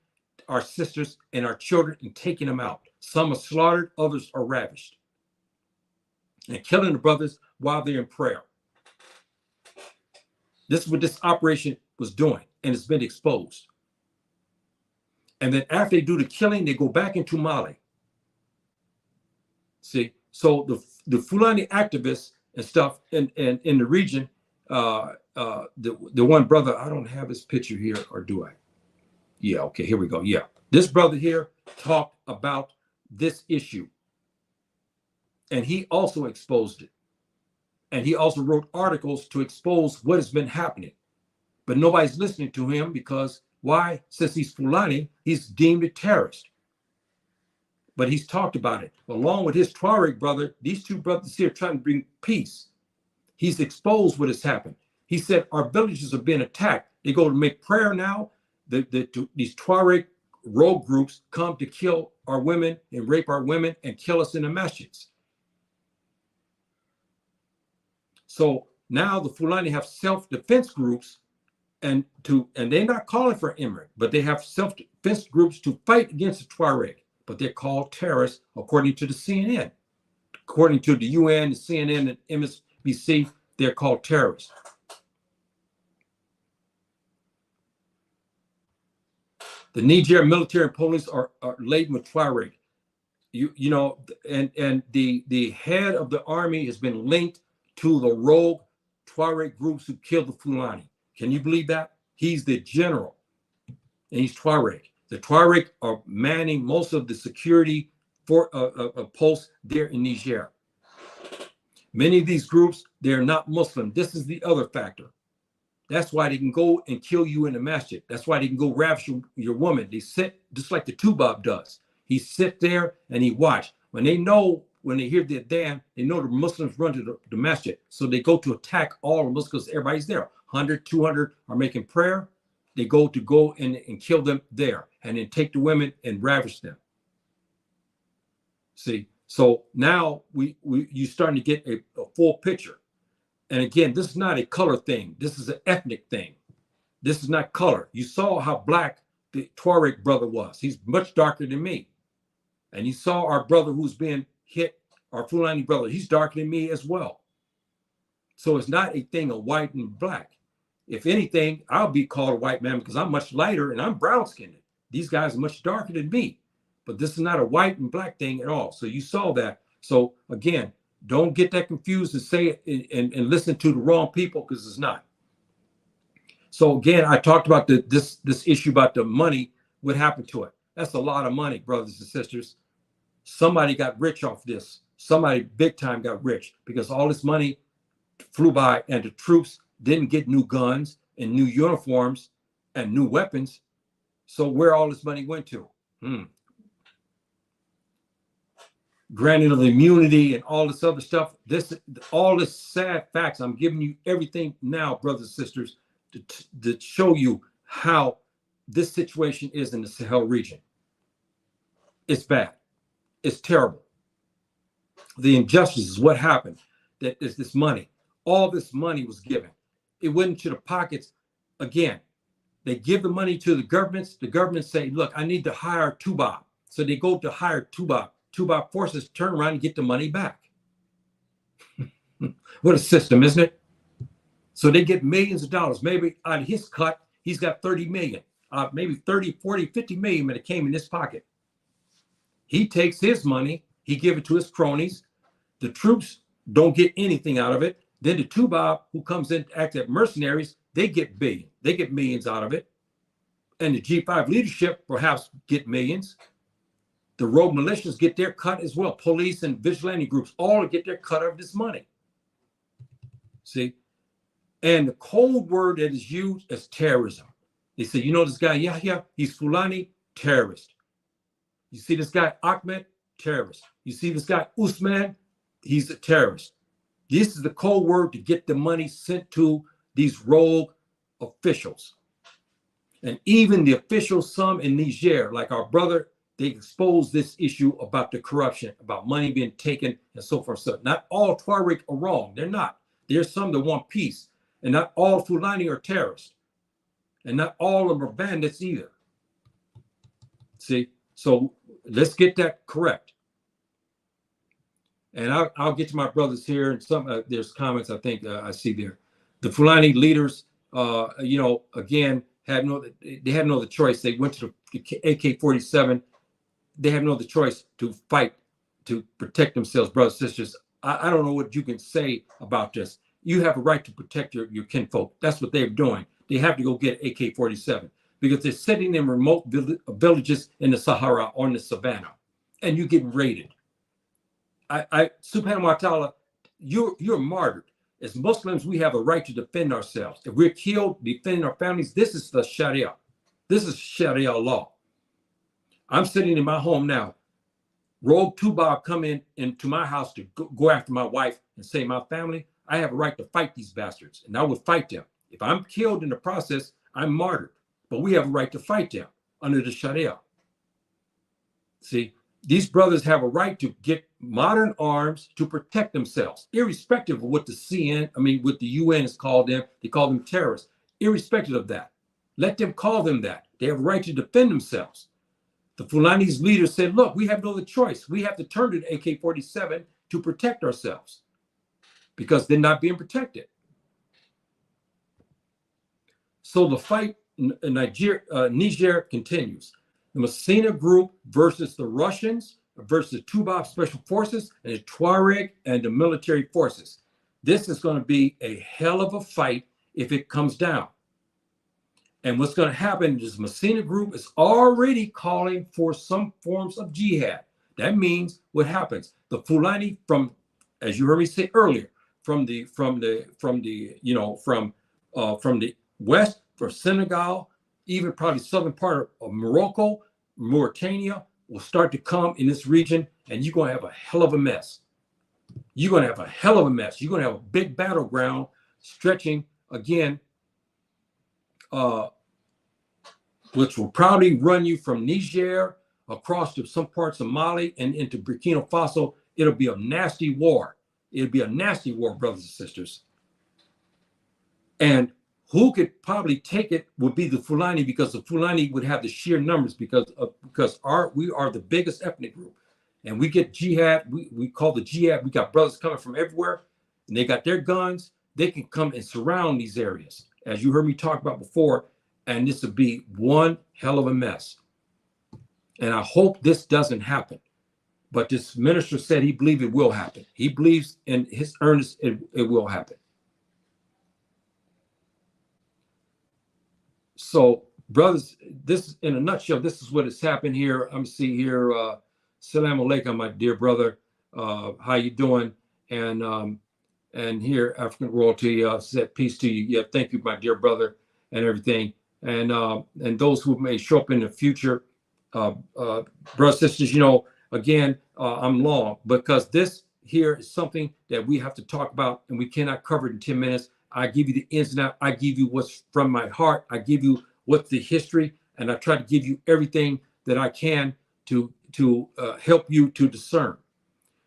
our sisters and our children, and taking them out. Some are slaughtered, others are ravished, and killing the brothers while they're in prayer. This is what this operation was doing, and it's been exposed. And then after they do the killing, they go back into Mali. See, so the Fulani activists and stuff in the region, the one brother, I don't have his picture here, or do I? Yeah, okay, here we go. Yeah, this brother here talked about this issue, and he also exposed it. And he also wrote articles to expose what has been happening. But nobody's listening to him because why? Since he's Fulani, he's deemed a terrorist. But he's talked about it. Along with his Tuareg brother, these two brothers here trying to bring peace. He's exposed what has happened. He said, our villages are being attacked. They go to make prayer now. These Tuareg rogue groups come to kill our women and rape our women and kill us in the masjids. So now the Fulani have self-defense groups, and they're not calling for Emir, but they have self-defense groups to fight against the Tuareg. But they're called terrorists according to the CNN. According to the UN, the CNN, and MSNBC, they're called terrorists. The Niger military and police are laden with Tuareg. You know, and the head of the army has been linked to the rogue Tuareg groups who killed the Fulani. Can you believe that? He's the general, and he's Tuareg. The Tuareg are manning most of the security for posts there in Niger. Many of these groups, they're not Muslim. This is the other factor. That's why they can go and kill you in the masjid. That's why they can go ravish your woman. They sit just like the Tubab does. He sit there and he watch. When they hear the adhan, they know the Muslims run to the masjid. So they go to attack all the Muslims. Everybody's there. 100, 200 are making prayer. They go and kill them there and then take the women and ravish them. See, so now you're starting to get a full picture. And again, this is not a color thing. This is an ethnic thing. This is not color. You saw how black the Tuareg brother was. He's much darker than me. And you saw our brother who's being hit, our Fulani brother. He's darker than me as well. So it's not a thing of white and black. If anything, I'll be called a white man because I'm much lighter and I'm brown-skinned. These guys are much darker than me. But this is not a white and black thing at all. So you saw that. So again, don't get that confused and say it and listen to the wrong people, because it's not. So again, I talked about this issue about the money, what happened to it. That's a lot of money, brothers and sisters. Somebody got rich off this. Somebody big time got rich because all this money flew by and the troops didn't get new guns and new uniforms and new weapons. So where all this money went to? Granting of immunity and all this other stuff. All this sad facts. I'm giving you everything now, brothers and sisters, to show you how this situation is in the Sahel region. It's bad. It's terrible. The injustices, what happened, that is this money. All this money was given. It went into the pockets. Again, they give the money to the governments. The governments say, look, I need to hire Tubab. So they go to hire Tubab. Tubab forces turn around and get the money back. What a system, isn't it? So they get millions of dollars. Maybe on his cut, he's got 30 million, maybe 30, 40, 50 million that came in his pocket. He takes his money, he gives it to his cronies. The troops don't get anything out of it. Then the Tubab, who comes in to act as mercenaries, they get billions. They get millions out of it. And the G5 leadership perhaps get millions. The rogue militias get their cut as well. Police and vigilante groups all get their cut of this money. See? And the code word that is used is terrorism. They say, you know this guy Yahya, he's Fulani, terrorist. You see this guy Ahmed, terrorist. You see this guy Usman, he's a terrorist. This is the code word to get the money sent to these rogue officials. And even the officials, some in Niger, like our brother, they expose this issue about the corruption, about money being taken and so forth. So not all Tuareg are wrong. They're not. There's some that want peace. And not all Fulani are terrorists. And not all of them are bandits either. See? So let's get that correct. And I'll get to my brothers here. And some there's comments I think I see there. The Fulani leaders, again, they had no other choice. They went to the AK-47. They have no other choice to fight to protect themselves, brothers and sisters. I don't know what you can say about this. You have a right to protect your kinfolk. That's what they're doing. They have to go get AK-47 because they're sitting in remote villages in the Sahara or in the savannah, and you're getting raided. Subhanahu wa ta'ala, you're martyred. As Muslims, we have a right to defend ourselves. If we're killed, defending our families, this is the Sharia. This is Sharia law. I'm sitting in my home now. Rogue Tubab come into my house to go after my wife and say my family. I have a right to fight these bastards, and I will fight them. If I'm killed in the process, I'm martyred. But we have a right to fight them under the Sharia. See, these brothers have a right to get modern arms to protect themselves, irrespective of what what the UN has called them. They call them terrorists, irrespective of that. Let them call them that. They have a right to defend themselves. The Fulani's leaders said, look, we have no other choice. We have to turn to the AK-47 to protect ourselves because they're not being protected. So the fight Niger continues. The Messina group versus the Russians versus Tubab special forces and the Tuareg and the military forces. This is going to be a hell of a fight if it comes down. And what's going to happen is Messina group is already calling for some forms of jihad. That means what happens? The Fulani, from, as you heard me say earlier, from the west, from Senegal, even probably southern part of Morocco, Mauritania, will start to come in this region, and you're going to have a hell of a mess. You're going to have a hell of a mess. You're going to have a big battleground stretching again, which will probably run you from Niger across to some parts of Mali and into Burkina Faso. It'll be a nasty war. It'll be a nasty war, brothers and sisters. And who could probably take it would be the Fulani, because the Fulani would have the sheer numbers because we are the biggest ethnic group. And we get jihad, we call the jihad, we got brothers coming from everywhere, and they got their guns. They can come and surround these areas, as you heard me talk about before, and this would be one hell of a mess. And I hope this doesn't happen. But this minister said he believes it will happen. He believes in his earnest it will happen. So, brothers, this in a nutshell, this is what has happened here. I'm see here. Salam alaikum, my dear brother. How you doing? And here, African royalty said peace to you. Yeah, thank you, my dear brother, and everything. And those who may show up in the future, brothers, sisters, again, I'm long because this here is something that we have to talk about, and we cannot cover it in 10 minutes. I give you the ins and outs. I give you what's from my heart. I give you what's the history, and I try to give you everything that I can to help you to discern,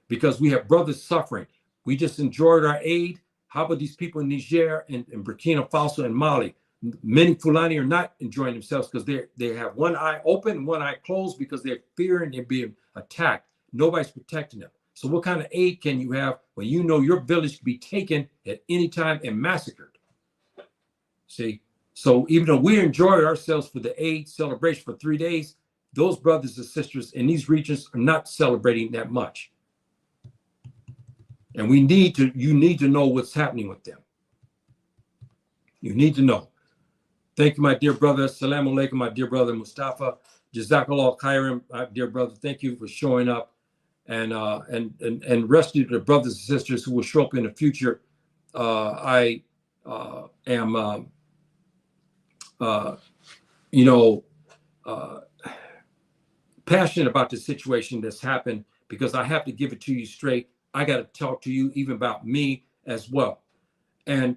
because we have brothers suffering. We just enjoyed our aid. How about these people in Niger and Burkina Faso and Mali? Many Fulani are not enjoying themselves because they have one eye open and one eye closed because they're fearing they're being attacked. Nobody's protecting them. So what kind of aid can you have when you know your village can be taken at any time and massacred? See, so even though we enjoy ourselves for the aid celebration for 3 days, those brothers and sisters in these regions are not celebrating that much. And you need to know what's happening with them. You need to know. Thank you, my dear brother. Assalamu alaikum, my dear brother Mustafa. Jazakallah khairan, my dear brother. Thank you for showing up. And rest of the brothers and sisters who will show up in the future. I am passionate about the situation that's happened, because I have to give it to you straight. I got to talk to you even about me as well. And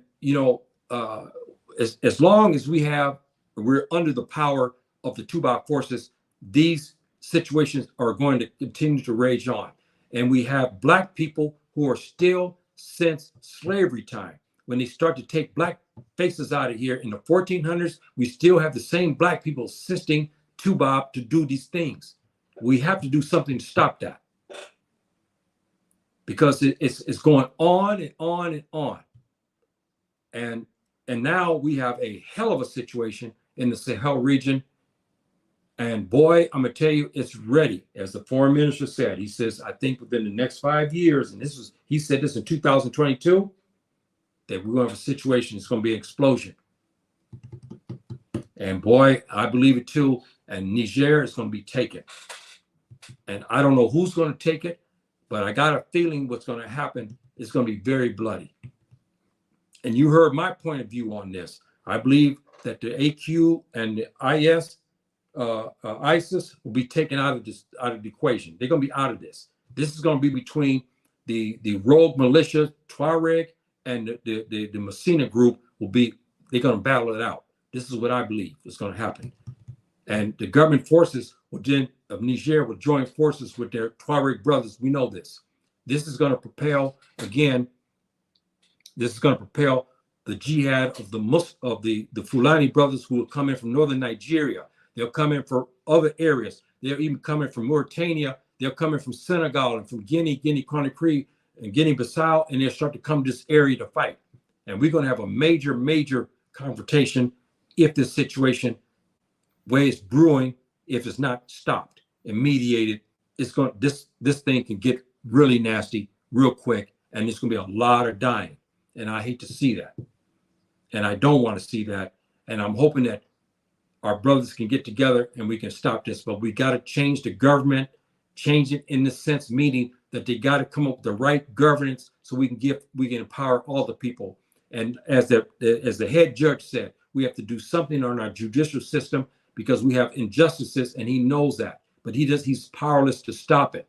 as long as we're under the power of the Tubab forces, these situations are going to continue to rage on. And we have Black people who are still, since slavery time, when they start to take Black faces out of here in the 1400s, we still have the same Black people assisting Tubab to do these things. We have to do something to stop that, because it's going on and on and on. And now we have a hell of a situation in the Sahel region. And boy, I'm going to tell you, it's ready. As the foreign minister said, he says, I think within the next 5 years, and he said this in 2022, that we're going to have a situation, it's going to be an explosion. And boy, I believe it too. And Niger is going to be taken. And I don't know who's going to take it, but I got a feeling what's going to happen is going to be very bloody. And you heard my point of view on this. I believe that the AQ and the ISIS will be taken out of the equation. They're going to be out of this. This is going to be between the rogue militia, Tuareg, and the Messina group they're going to battle it out. This is what I believe is going to happen. And the government forces of Niger will join forces with their Tuareg brothers. We know this. This is going to propel, again, the jihad of the Fulani brothers who will come in from northern Nigeria. They'll come in from other areas. They're even coming from Mauritania. They're coming from Senegal and from Guinea-Conakry and Guinea-Bissau, and they'll start to come to this area to fight. And we're going to have a major, major confrontation if this situation, way it's brewing, if it's not stopped and mediated, it's going this thing can get really nasty real quick, and there's going to be a lot of dying. And I hate to see that, and I don't want to see that. And I'm hoping that our brothers can get together and we can stop this. But we got to change the government, change it in the sense, meaning that they got to come up with the right governance so we can empower all the people. And as the head judge said, we have to do something on our judicial system because we have injustices, and he knows that. But he's powerless to stop it.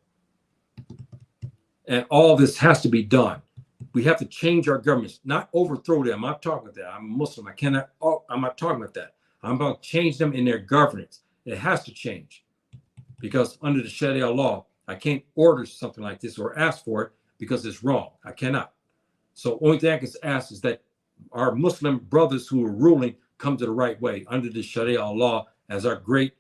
And all this has to be done. We have to change our governments, not overthrow them. I'm not talking about that. I'm a Muslim. I'm not talking about that. I'm about to change them in their governance. It has to change, because under the Sharia law, I can't order something like this or ask for it because it's wrong. I cannot. So only thing I can ask is that our Muslim brothers who are ruling come to the right way under the Sharia law. As our great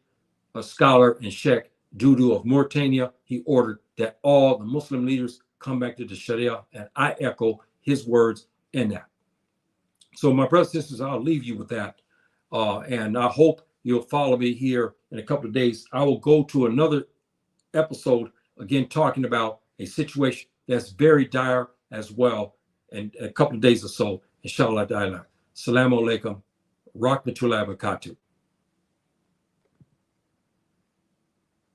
scholar and Sheikh Dudu of Mauritania, he ordered that all the Muslim leaders come back to the Sharia, and I echo his words in that. So my brothers and sisters, I'll leave you with that. And I hope you'll follow me here in a couple of days. I will go to another episode, again, talking about a situation that's very dire as well in a couple of days or so. Inshallah ta'ala. Assalamu alaikum. Rahmatullahi wa barakatuh.